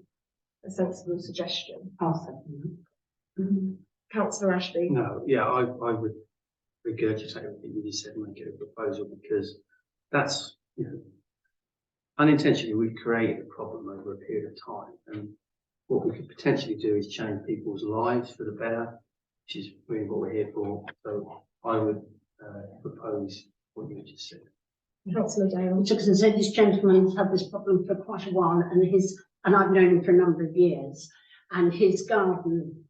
a sensible suggestion.
I'll second that.
Councillor Ashby?
No, yeah, I would regurgitate everything you just said and make it a proposal, because that's, you know, unintentionally we've created a problem over a period of time, and what we could potentially do is change people's lives for the better, which is really what we're here for. So I would propose what you just said.
Councillor Dale?
Because I said this gentleman's had this problem for quite a while, and I've known him for a number of years, and his garden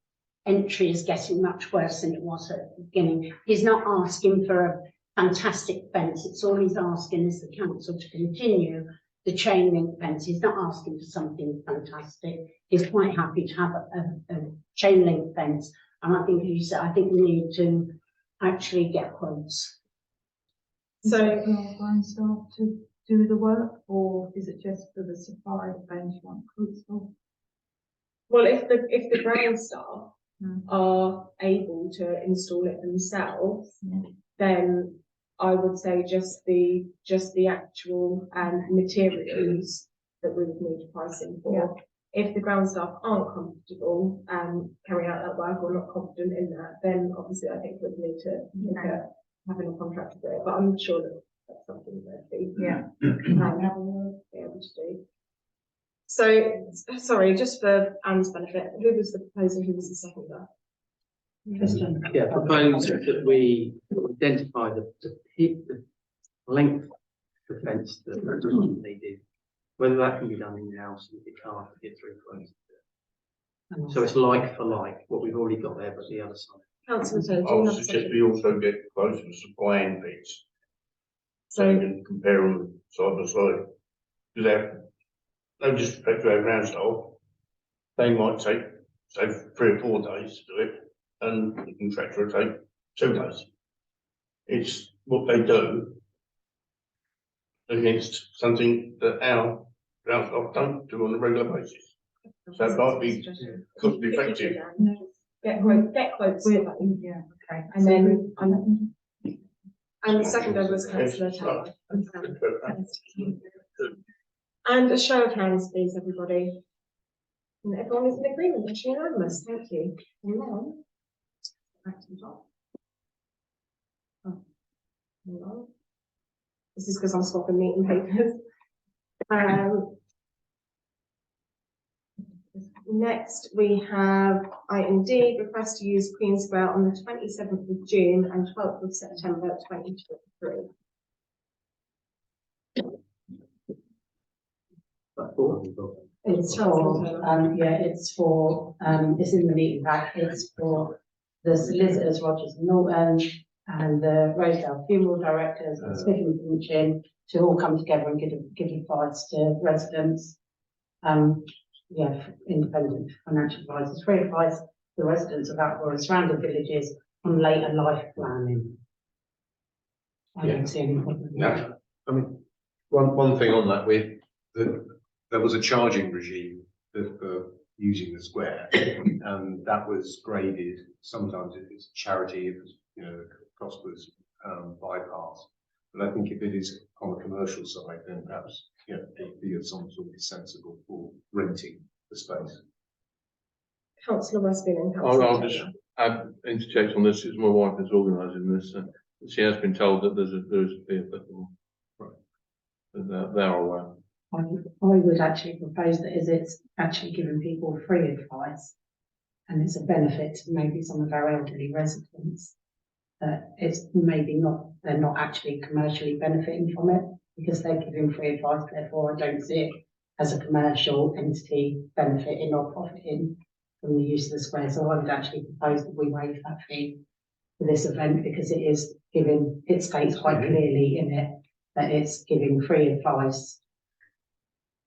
entry is getting much worse than it was at the beginning. He's not asking for a fantastic fence. It's all he's asking is the council to continue the chain link fence. He's not asking for something fantastic. He's quite happy to have a chain link fence. And I think you said, I think we need to actually get quotes.
So, ground staff to do the work, or is it just for the supply of bench one quotes for?
Well, if the ground staff are able to install it themselves, then I would say just the actual materials that we would need pricing for. If the ground staff aren't comfortable carrying out that work or not confident in that, then obviously I think we'd need to look at having a contract for it. But I'm sure that that's something that they be able to do. So, sorry, just for Anne's benefit, who was the proposer, who was the seconder?
Yeah, propose that we identify the length of the fence that is needed, whether that can be done in-house, and it can't get through close. So it's like for like, what we've already got there, but the other side.
Councillor Taylor, do
I
you
would
have a
suggest
second?
we also get quotes for supply and bids. So you can compare them side by side. Do that. No disrespect to our ground staff. They might take, say, 3 or 4 days to do it, and the contractor will take 2 days. It's what they do against something that our ground staff don't do on a regular basis. So it might be cost effective.
Get quotes.
Yeah, okay.
And then, and the seconder was councillor Taylor. And a show of hands, please, everybody. And everyone is in agreement, it's unanimous, thank you. And then, back to the top. Oh, hold on. This is because I'm swapping meeting papers. Next, we have item D, request to use Queen Square on the 27th of June and 12th of September 2023.
It's for, it's for, it's in the meeting back, it's for the solicitors, Rogers and Norton, and the Rosedale funeral directors and Smith and Pinching to all come together and give advice to residents. Independent financial advisors, free advice to the residents of Outlaw and surrounding villages on later life planning. I don't see any problem.
No, I mean, one thing on that, there was a charging regime for using the square, and that was graded. Sometimes if it's charity, it was, the cost was bypassed. But I think if it is on the commercial side, then perhaps, it'd be of some sort of sensible for renting the space.
Councillor Westby and
I'll
Councillor
just
Taylor.
interject on this, as my wife is organising this, and she has been told that there's a fee applicable. Right. They're aware.
I would actually propose that as it's actually giving people free advice, and it's a benefit to maybe some of our elderly residents, that it's maybe not, they're not actually commercially benefiting from it because they're giving free advice, therefore I don't see it as a commercial entity benefiting or profiting from the use of the square. So I would actually propose that we waive that fee for this event because it is giving, it states quite clearly in it that it's giving free advice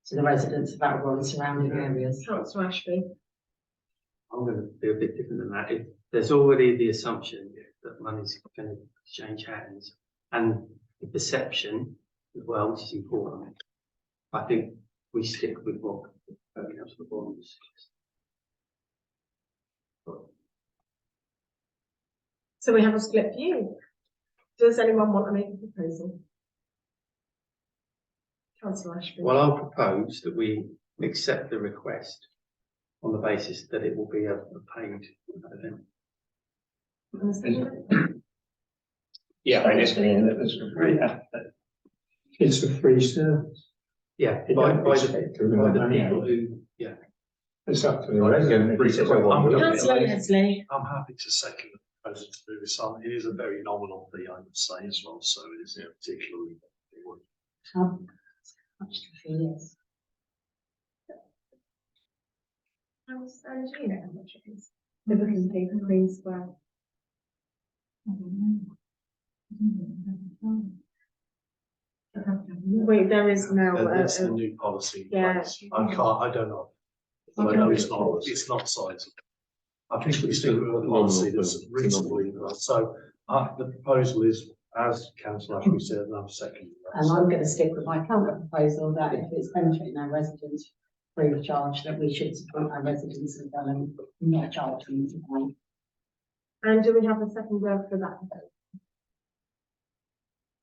to the residents of Outlaw and surrounding areas.
Councillor Ashby.
I'm going to be a bit different than that. If there's already the assumption that money's going to change hands and the perception as well, which is important, I think we stick with what Councillor Bourne was suggesting.
So we have a split view. Does anyone want to make a proposal? Councillor Ashby.
Well, I'll propose that we accept the request on the basis that it will be a paid event.
Yeah, I guess that's great.
It's a free service.
Yeah, by the people who,
It's up to the
Again, free service.
Councillor Leslie.
I'm happy to second the proposal to move this on. It is a very nominal fee, I would say, as well, so it is particularly.
How much the fee is?
Do you know how much it is? The booking fee for Queen Square. Wait, there is now.
That's the new policy. in
yeah.
place. I don't know. But I know it's not sizable. I think we stick with a policy that's reasonably, so, the proposal is, as councillor Ashby said, and I'm second.
And I'm going to stick with my current proposal that if it's benefiting our residents free of charge, that we should support our residents and not charge them to pay.
And do we have a second word for that?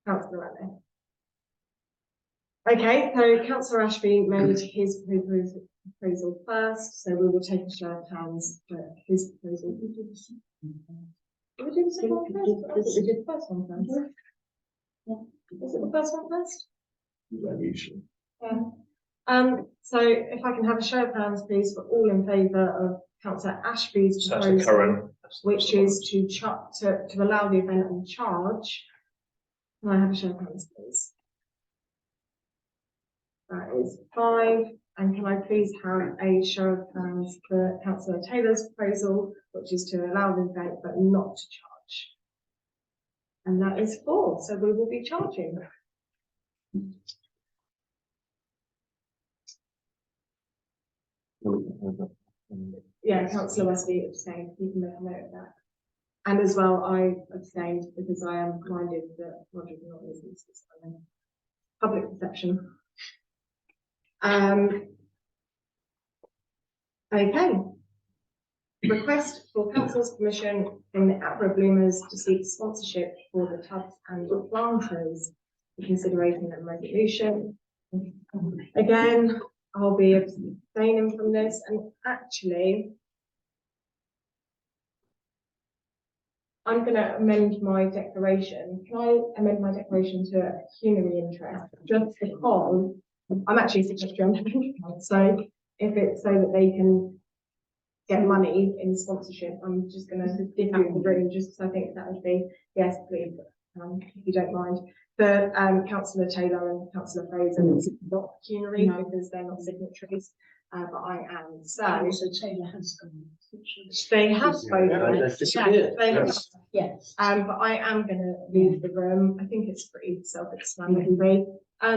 Councillor Allen. Okay, so Councillor Ashby made his proposal first, so we will take a show of hands for his proposal. Did we do the second one first? I think we did the first one first. Yeah. Was it the first one first?
Yeah, usually.
Yeah. So if I can have a show of hands, please, for all in favour of Councillor Ashby's
So that's the
proposal,
current.
which is to allow the event on charge. Can I have a show of hands, please? That is 5. And can I please have a show of hands for Councillor Taylor's proposal, which is to allow the event but not to charge? And that is 4. So we will be charging. Yeah, Councillor Wesley abstained. You can make a note of that. And as well, I abstained because I am minded that Roger will not listen to this. Public perception. Okay. Request for council's permission from the Abra Bloomers to seek sponsorship for the tubs and the planters for consideration and resolution. Again, I'll be abstaining from this, and actually I'm going to amend my declaration. Can I amend my declaration to a pecuniary interest? Just because I'm actually secretary on the bank account, so if it's so that they can get money in sponsorship, I'm just going to dig out the room just because I think that would be, yes, please, if you don't mind. For Councillor Taylor and Councillor Fraser, it's not pecuniary because they're not signatories, but I am. So
Taylor has gone.
they have spoken.
they've disappeared.
They have.
Yes.
But I am going to leave the room. I think it's pretty self-explanatory. I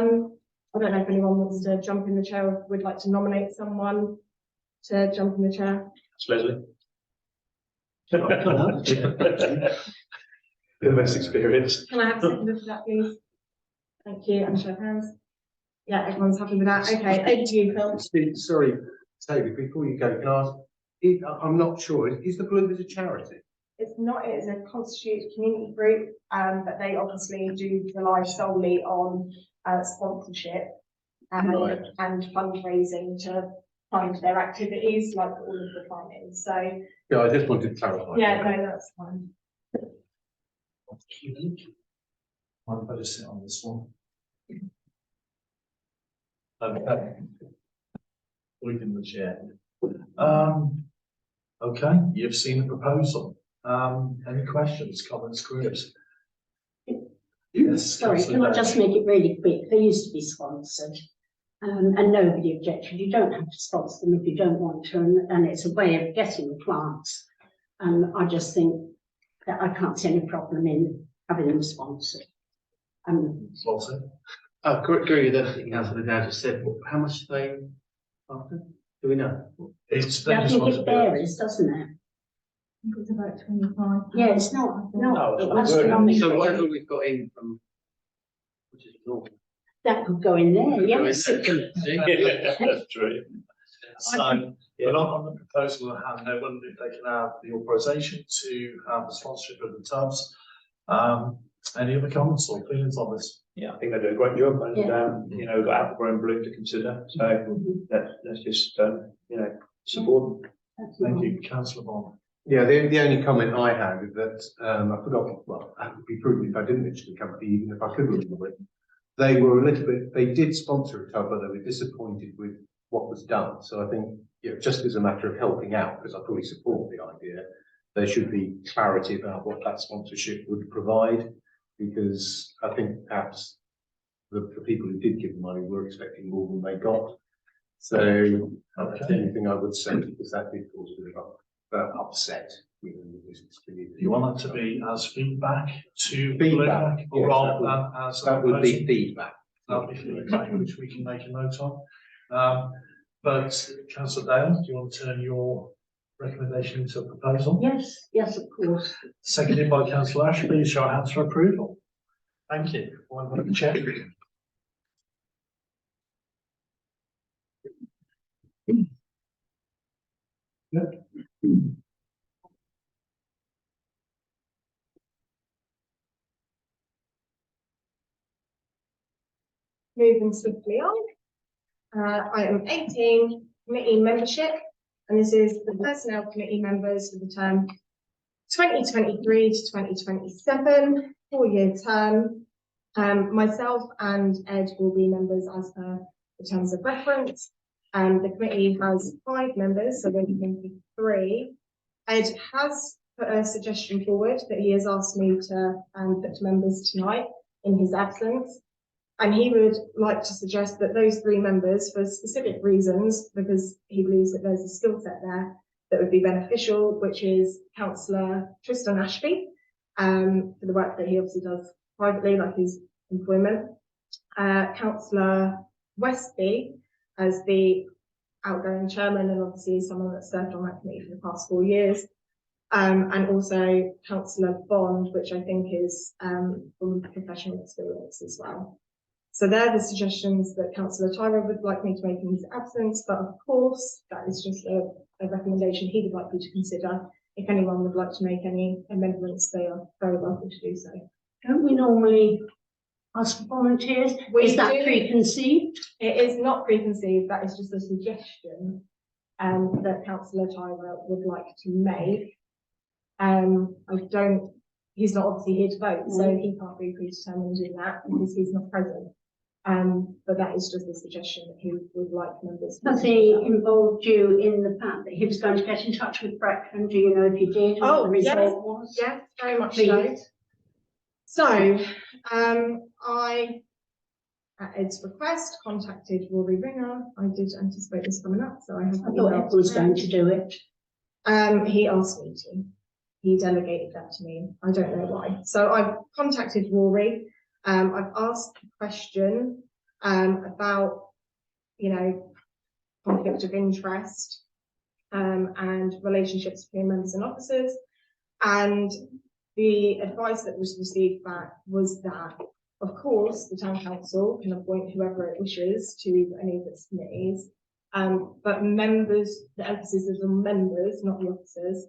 don't know if anyone wants to jump in the chair or would like to nominate someone to jump in the chair.
It's Leslie.
The best experience.
Can I have a second for that, please? Thank you. And show of hands. Yeah, everyone's happy with that. Okay, over to you, Phil.
Sorry, David, before you go, can I ask, I'm not sure, is the Bloomers a charity?
It's not, it is a constituted community group, but they obviously do rely solely on sponsorship and fundraising to fund their activities, like all of the funding. So
Yeah, I just wanted to clarify.
yeah, no, that's fine.
I'm better sit on this one.
Okay.
We can chair. Okay, you've seen the proposal. Any questions, comments, queries? Yes.
Sorry, can I just make it really quick? They used to be sponsored. And nobody objected. You don't have to sponsor them if you don't want to, and it's a way of getting the plants. And I just think that I can't see any problem in having them sponsored.
Slaughter?
I agree with everything Councillor Dow just said. How much are they after? Do we know?
It's
Yeah,
their
I think it
responsibility.
varies, doesn't it?
I think it's about 25.
Yeah, it's not
No, it's not
astronomical.
So whatever we've got in from, which is normal.
That could go in there, yes.
That's true.
So, yeah, on the proposal at hand, they wonder if they can have the authorisation to have the sponsorship of the tubs. Any other comments or feelings on this?
Yeah, I think they do a great job, and
Yeah.
you know, got Apple Growing Bloom to consider. So let's just you know, support them.
Thank you, councillor Bond.
Yeah, the only comment I had is that, I forgot, well, I would be prudent if I didn't mention the company, even if I could remember it. They were a little bit, they did sponsor a tub, but they were disappointed with what was done. So I think, you know, just as a matter of helping out, because I fully support the idea, there should be clarity about what that sponsorship would provide, because I think perhaps the people who did give the money were expecting more than they got. So that's the only thing I would say, because that did cause a bit of upset within the business community.
You want that to be as feedback to
Feedback,
Blue,
yes,
rather
that
than as.
That would be
proposal?
feedback.
That'll be feedback, which we can make a note of. But councillor Dale, do you want to turn your recommendation into a proposal?
Yes, yes, of course.
Seconded by councillor Ash, please show of hands for approval. Thank you. One vote, Chair.
Moving swiftly on. Item 18, committee membership, and this is the personnel committee members for the term 2023 to 2027, 4-year term. Myself and Ed will be members as per the terms of reference. The committee has 5 members, so we're going to be 3. Ed has put a suggestion forward that he has asked me to put to members tonight in his absence. And he would like to suggest that those 3 members, for specific reasons, because he believes that there's a skill set there that would be beneficial, which is Councillor Tristan Ashby, for the work that he obviously does privately, like his employment. Councillor Westby as the outgoing chairman, and obviously someone that's served on that committee for the past 4 years. And also Councillor Bond, which I think is from professional experience as well. So they're the suggestions that Councillor Tyler would like me to make in his absence, but of course, that is just a recommendation he would like me to consider. If anyone would like to make any amendments, they are very welcome to do so.
Don't we normally ask for volunteers? Is that preconceived?
It is not preconceived, that is just a suggestion that Councillor Tyler would like to make. He's not obviously here to vote, so he can't be predetermined in that because he's not present. But that is just a suggestion that he would like members.
Has he involved you in the fact that he was going to get in touch with Brecon? Do you know if he did? What the result was?
Yes, very much
Please.
so. I, at Ed's request, contacted Rory Ringer. I did anticipate this coming up, so I have.
I thought Ed was going to do it.
He asked me to. He delegated that to me. I don't know why. So I've contacted Rory. I've asked a question about, conflict of interest and relationships between members and officers. And the advice that was received back was that, of course, the town council can appoint whoever it wishes to any of its committees. But members, the emphasis is on members, not the officers,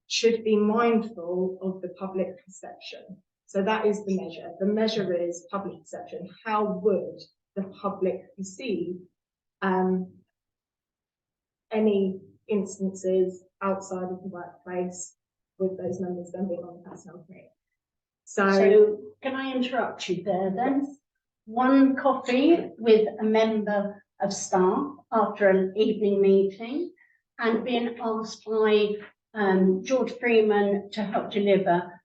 should be mindful of the public perception. So that is the measure. The measure is public perception. How would the public perceive any instances outside of the workplace with those members then being on the personnel committee?
So can I interrupt you there then? One coffee with a member of staff after an evening meeting and being asked by George Freeman to help deliver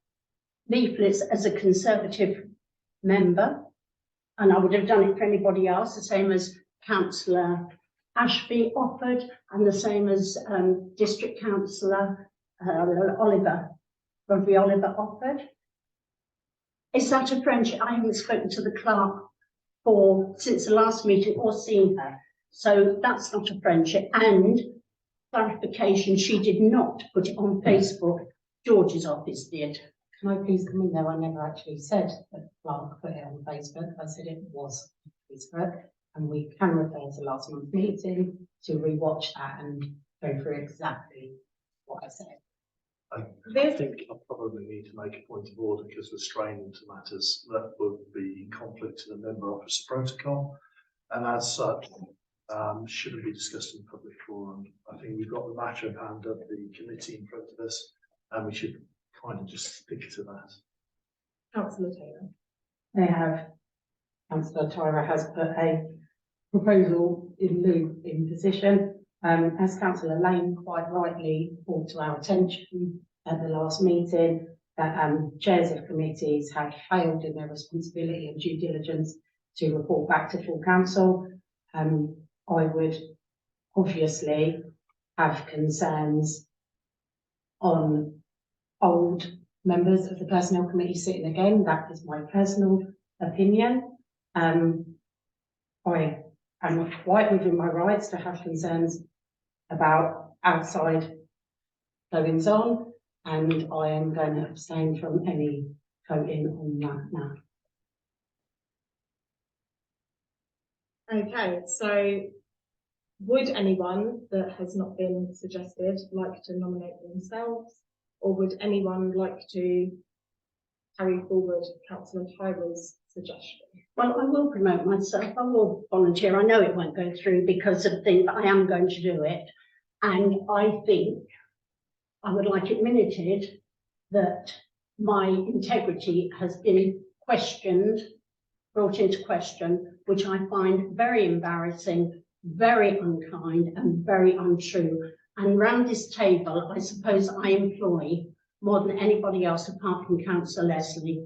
leaflets as a Conservative member, and I would have done it for anybody else, the same as Councillor Ashby offered, and the same as District Councillor Robbie Oliver offered. Is that a friendship? I haven't spoken to the clerk since the last meeting or seen her, so that's not a friendship. And clarification, she did not put it on Facebook. George's office did.
Can I please come in there? I never actually said that Clark put it on Facebook. I said it was Facebook, and we can refer to last month's meeting to rewatch that and go through exactly what I said.
I think I probably need to make a point of order because we're straying into matters that would be in conflict to the member officer protocol, and as such, shouldn't be discussed in public forum. I think we've got the matter of hand of the committee in front of us, and we should kind of just stick to that.
Councillor Taylor.
They have, Councillor Tyra has put a proposal in position. As Councillor Lane quite rightly brought to our attention at the last meeting, that chairs of committees have failed in their responsibility and due diligence to report back to full council. I would obviously have concerns on old members of the Personnel Committee sitting again. That is my personal opinion. I am quite within my rights to have concerns about outside goings on, and I am going to abstain from any voting on that now.
Okay, so would anyone that has not been suggested like to nominate themselves, or would anyone like to carry forward Councillor Tyler's suggestion?
Well, I will promote myself. I will volunteer. I know it won't go through because of things, but I am going to do it. And I think I would like it minuted that my integrity has been questioned, brought into question, which I find very embarrassing, very unkind and very untrue. And round this table, I suppose I employ more than anybody else apart from Councillor Leslie.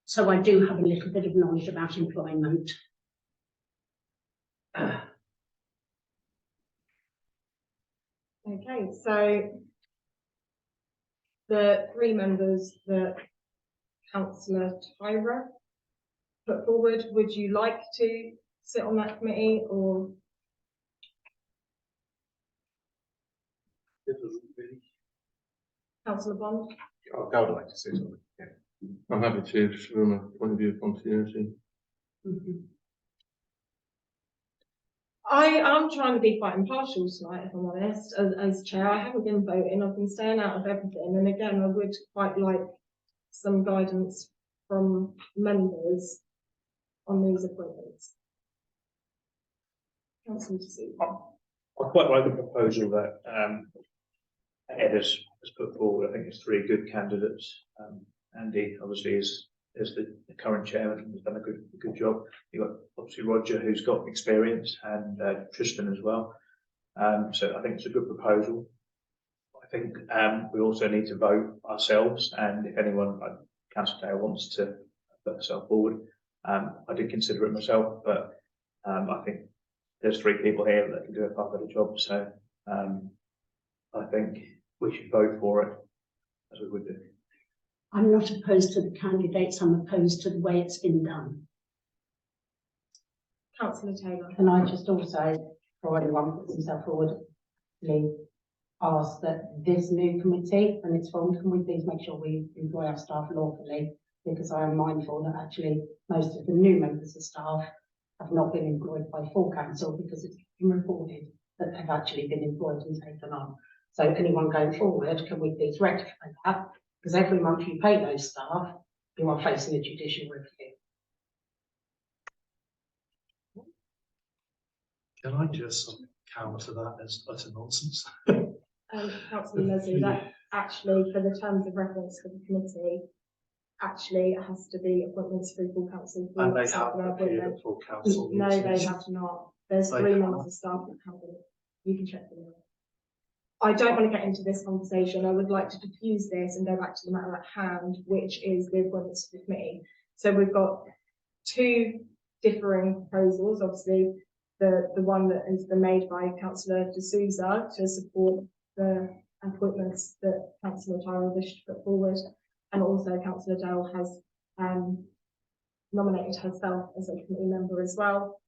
So I do have a little bit of knowledge about employment.
Okay, so the three members that Councillor Tyra put forward, would you like to sit on that committee, or? Councillor Bond?
I would like to see something, yeah. I'm happy to, just from a point of view of continuity.
I'm trying to be quite impartial tonight, if I'm honest, as chair. I haven't been voting, I've been staying out of everything, and again, I would quite like some guidance from members on these appointments. Councillor D'Souza.
I quite like the proposal that Ed has put forward. I think it's three good candidates. Andy obviously is the current chairman and has done a good job. You've got obviously Roger, who's got experience, and Tristan as well. So I think it's a good proposal. I think we also need to vote ourselves, and if anyone like Councillor Dale wants to put herself forward, I did consider it myself, but I think there's three people here that can do a far better job. So I think we should vote for it, as we would do.
I'm not opposed to the candidates, I'm opposed to the way it's been done.
Councillor Taylor.
Can I just also, for anyone who puts himself forward, please ask that this new committee, when it's formed, can we please make sure we employ our staff lawfully? Because I am mindful that actually most of the new members of staff have not been employed by full council, because it's been reported that they've actually been employed and taken on. So anyone going forward, can we please rectify that? Because every month you pay those staff, you are facing a judicial review.
Can I just counter that as utter nonsense?
Councillor Leslie, that actually, for the terms of reference for the committee, actually it has to be appointments through full council.
And they have appeared at full council.
No, they
meetings.
have not. There's
They
three
have.
members of staff that haven't. You can check them out. I don't want to get into this conversation. I would like to diffuse this and go back to the matter at hand, which is the appointments to the committee. So we've got two differing proposals. Obviously, the one that has been made by Councillor D'Souza to support the appointments that Councillor Tyra wished to put forward, and also Councillor Dale has nominated herself as a committee member as well.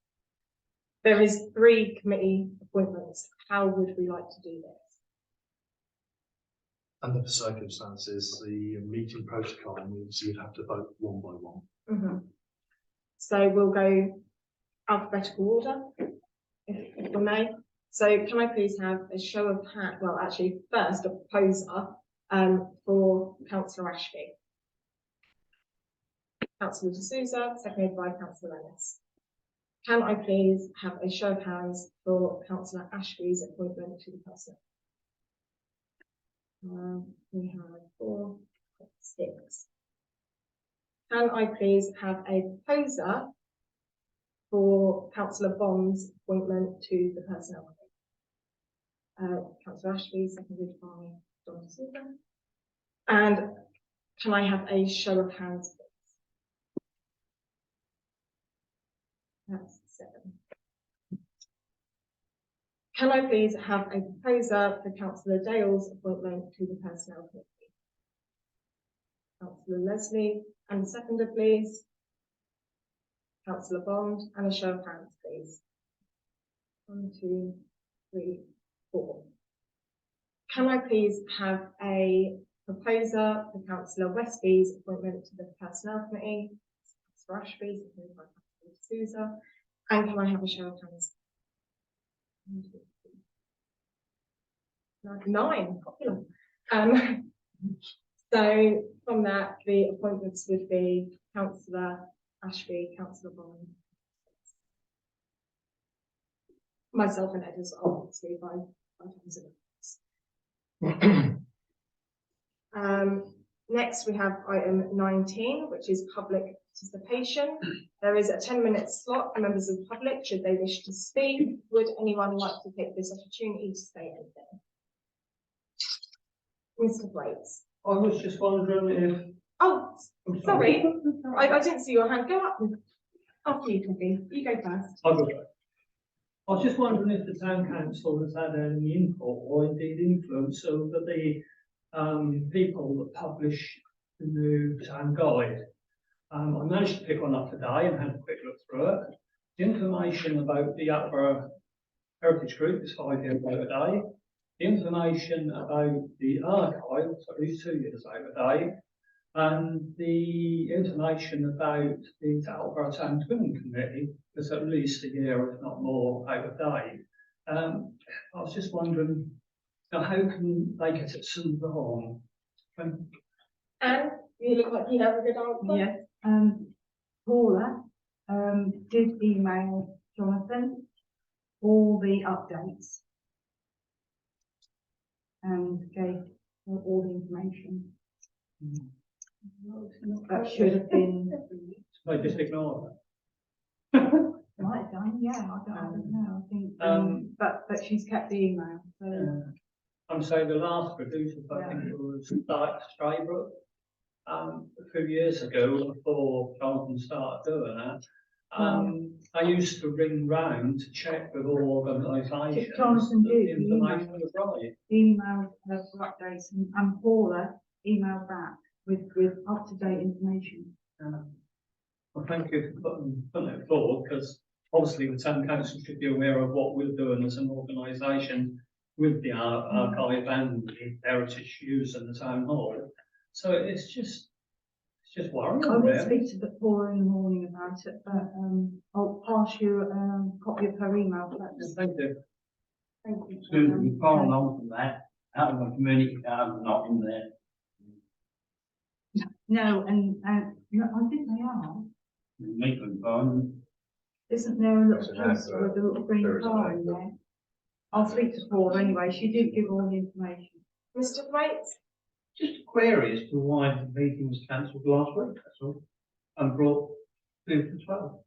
There is three committee appointments. How would we like to do this?
Under the circumstances, the meeting protocol means you'd have to vote one by one.
So we'll go alphabetical order, if we may. So can I please have a show of hands? Well, actually, first a proposer for Councillor Ashby. Councillor D'Souza, seconded by Councillor Ennis. Can I please have a show of hands for Councillor Ashby's appointment to the Personnel? We have 4, 6. Can I please have a proposer for Councillor Bond's appointment to the Personnel Committee? Councillor Ashby, seconded by John D'Souza. And can I have a show of hands, please? That's 7. Can I please have a proposer for Councillor Dale's appointment to the Personnel Committee? Councillor Leslie, and a seconder, please. Councillor Bond, and a show of hands, please. 1, 2, 3, 4. Can I please have a proposer for Councillor Westby's appointment to the Personnel Committee? Councillor Ashby's, appointed by Councillor Sousa. And can I have a show of hands? 1, 2, 3. 9, popular. So from that, the appointments would be Councillor Ashby, Councillor Bond, myself and Ed as well, obviously by times of next we have item 19, which is public participation. There is a 10-minute slot for members of the public should they wish to speak. Would anyone like to take this opportunity to say anything? Mr. Waits.
I was just wondering if.
Oh, sorry, I didn't see your hand. Go up. After you, Coffee. You go first.
I was just wondering if the town council has had any input or indeed influence over the people that publish the new town guide. I managed to pick one up today and had a quick look through it. The information about the Attleborough Heritage Group is 5 years out a day. The information about the archive is at least 2 years out a day. And the information about the Attleborough Town Twinning Committee is at least a year, if not more, out of date. I was just wondering, how can they get it so wrong?
And you look like you have a good answer.
Yes, Paula did email Jonathan all the updates and gave all the information. That should have been.
They just ignore
Might have done, yeah, I don't know, I think, but she's kept the email, so.
it. I'm saying the last producer, I think it was Dyke Straybrook, a few years ago, before Jonathan started doing it. I used to ring round to check with all organisations that
Jonathan
the
did,
information was right.
emailed her for updates and Paula emailed back with up-to-date information.
Well, thank you for putting it forward, because obviously the town council should be aware of what we're doing as an organisation with the archive and the heritage use in the town hall. So it's just worrying.
I will
really.
speak to the Paula in the morning about it, but I'll pass you a copy of her email.
Thank you.
Thank you.
To follow on from that, out of the community garden not in there.
No, and no, I think they are.
Me confirmed.
Isn't there a
There's
little
an
poster with a little green
there is an
car in
advert.
there? I'll speak to Paula anyway, she did give all the information.
Mr. Waits.
Just a query as to why the meeting was cancelled last week, that's all. And brought to 12.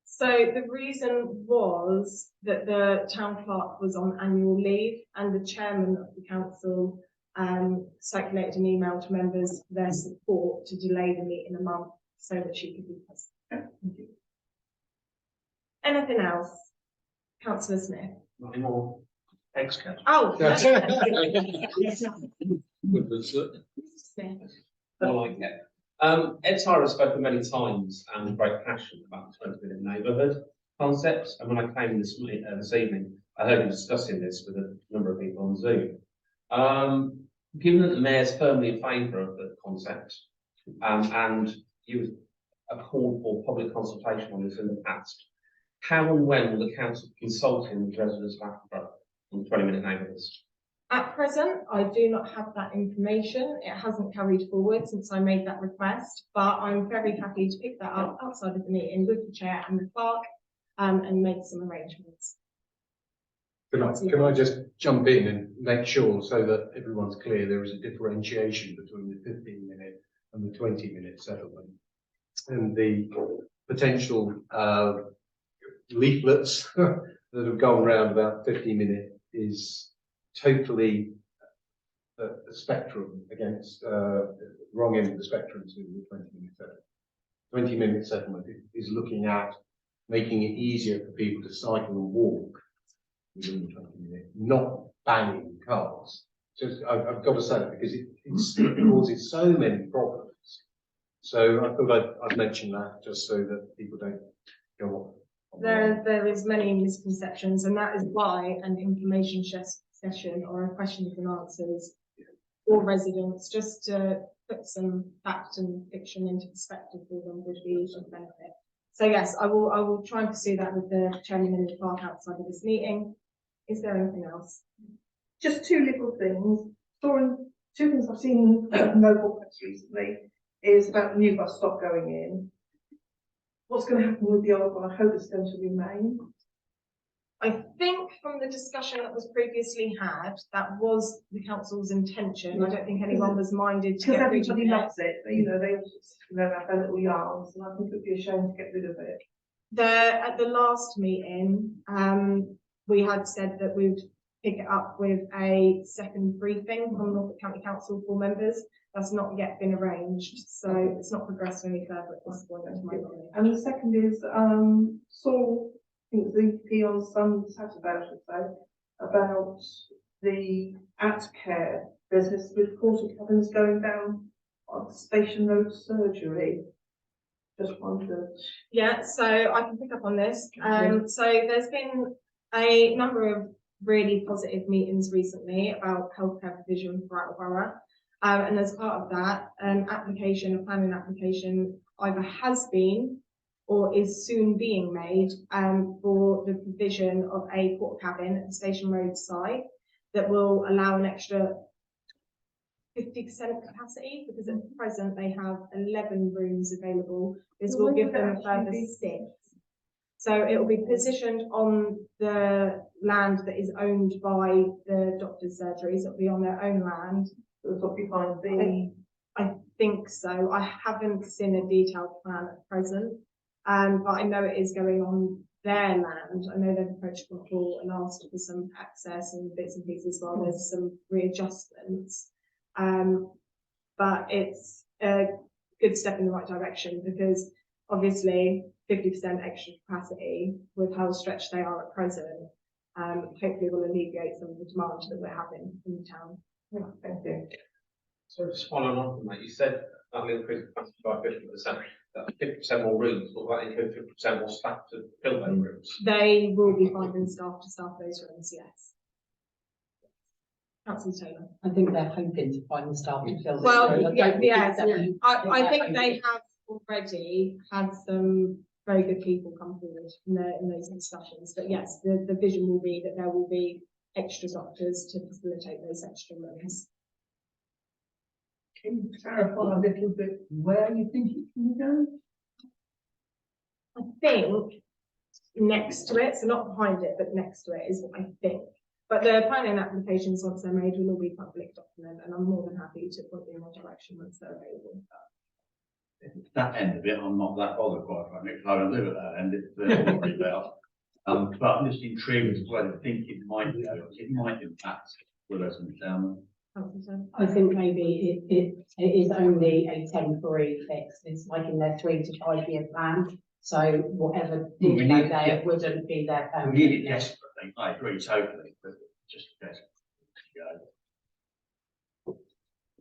So the reason was that the town clerk was on annual leave and the chairman of the council circulated an email to members for their support to delay the meeting a month so that she could be present.
Thank you.
Anything else? Councillor Smith.
Nothing more. Ex-council.
Oh.
Good,
Smith.
I like it. Ed Tyra has spoken many times and with great passion about the 20-minute neighbourhood concept. And when I came this evening, I heard him discussing this with a number of people on Zoom. Given that the mayor's firmly in favour of the concept, and you have called for public consultation on this in the past, how and when will the council be consulting with residents of Attleborough on 20-minute neighbourhoods?
At present, I do not have that information. It hasn't carried forward since I made that request, but I'm very happy to pick that up outside of the meeting with the chair and the clerk and make some arrangements.
Can I just jump in and make sure so that everyone's clear there is a differentiation between the 15-minute and the 20-minute settlement, and the potential leaflets that have gone around about 50-minute is totally a spectrum against wrong end of the spectrum to the 20-minute settlement. 20-minute settlement is looking at making it easier for people to cycle and walk
not banging cars. Just, I've got to say that because it causes so many problems. So I thought I'd mention that just so that people don't go on.
There is many misconceptions, and that is why an information session or a questions and answers for residents, just to put some fact and fiction into perspective for them, would be of benefit. So yes, I will try and pursue that with the chairman in the park outside of this meeting. Is there anything else?
Just two little things. Two things I've seen in local press recently is about the new bus stop going in. What's going to happen with the old one? I hope it's going to remain.
I think from the discussion that was previously had, that was the council's intention. I don't think anyone was minded to
Because
get rid of
everybody
it.
loves it. You know, they all just, have their little yarns, and I think it would be a shame to get rid of it.
At the last meeting, we had said that we would pick it up with a second briefing from Norfolk County Council for members. That's not yet been arranged, so it's not progressed any further at this point. To my knowledge.
And the second is, saw, I think it was the EP on Saturday, I should say, about the ATC business with quarter cabins going down on Station Road surgery. Just wondered.
Yeah, so I can pick up on this. So there's been a number of really positive meetings recently about healthcare provision throughout the borough. And as part of that, a planning application either has been or is soon being made for the provision of a porta cabin at the Station Road site that will allow an extra 50% capacity, because at present they have 11 rooms available. This will give them a further 6. So it will be positioned on the land that is owned by the doctor's surgeries. It'll be on their own land. I think so. I haven't seen a detailed plan at present, but I know it is going on their land. I know they've approached before and asked for some access and bits and pieces while there's some readjustments. But it's a good step in the right direction, because obviously 50% extra capacity with how stretched they are at present, hopefully will alleviate some of the demand that we're having in the town.
Yeah, thank you.
So just following on from that, you said that will increase capacity by 50%, that 50% more rooms, will that include 50% more staff to fill those rooms?
They will be finding staff to staff those rooms, yes. Councillor Taylor.
I think they're hoping to find the staff to fill this.
Well,
room.
I think they have already had some very good people come forward in those discussions. But yes, the vision will be that there will be extra doctors to facilitate those extra rooms.
Can you clarify a little bit where you think it can go?
I think next to it, so not behind it, but next to it is what I think. But the planning applications, once they're made, will all be public document, and I'm more than happy to point you in that direction once they're available.
That end of it, I'm not that bothered, quite frankly, because I don't live at that end, it's very about. But I'm just intrigued as well, I think it might impact the residents down
I think maybe it is only a temporary fix. It's like in their 3 to 5 year plan. So whatever did go there wouldn't be there.
We need it desperately, I agree totally, but just desperately.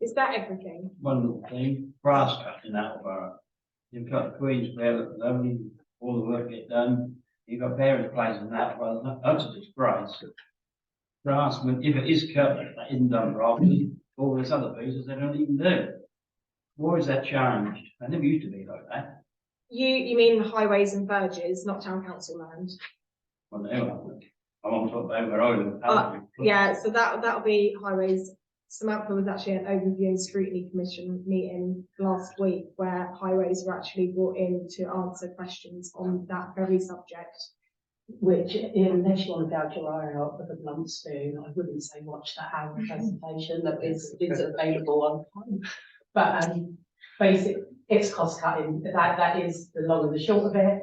Is that everything?
One little thing, grass cutting out of our, you've got the Queen's Fair, that's lovely, all the work get done. You've got various places in that, well, that's a disgrace. Grass, if it is cut, that isn't done properly, all those other pieces they don't even do. Why is that changed? They never used to be like that.
You mean highways and verges, not town council land?
Well, I'm on top of where I live.
Yeah, so that'll be highways. Samantha was actually at an overview and scrutiny commission meeting last week where highways were actually brought in to answer questions on that very subject.
Which, unless you want to gouge your eye out with a blunt spoon, I wouldn't say watch that hour presentation that is available online. But basic, it's cost cutting. That is the long and the short of it.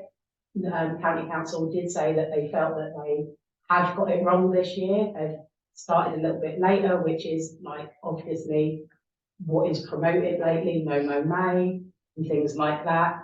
County Council did say that they felt that they had got it wrong this year. They've started a little bit later, which is like obviously what is promoted lately, no May and things like that.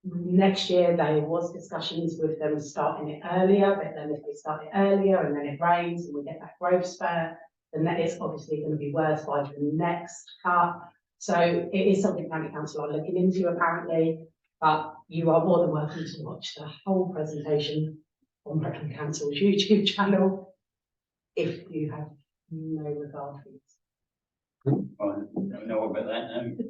Next year, there was discussions with them starting it earlier, but then if they start it earlier and then it rains and we get that growth spur, then that is obviously going to be worse by the next cut. So it is something County Council are looking into apparently, but you are more than welcome to watch the whole presentation on Brecon Council's YouTube channel if you have no regard for this.
I don't know about that now.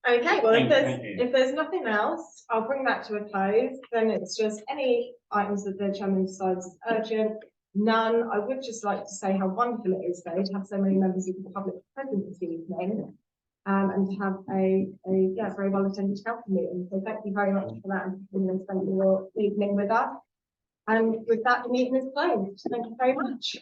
Okay, well,
Thank you.
if there's nothing else, I'll bring that to a close. Then it's just any items that the chairman decides is urgent. None. I would just like to say how wonderful it is though to have so many members of the public present this evening, and to have a very well attended council meeting. So thank you very much for that and for spending your evening with us. And with that, the meeting is closed. Thank you very much.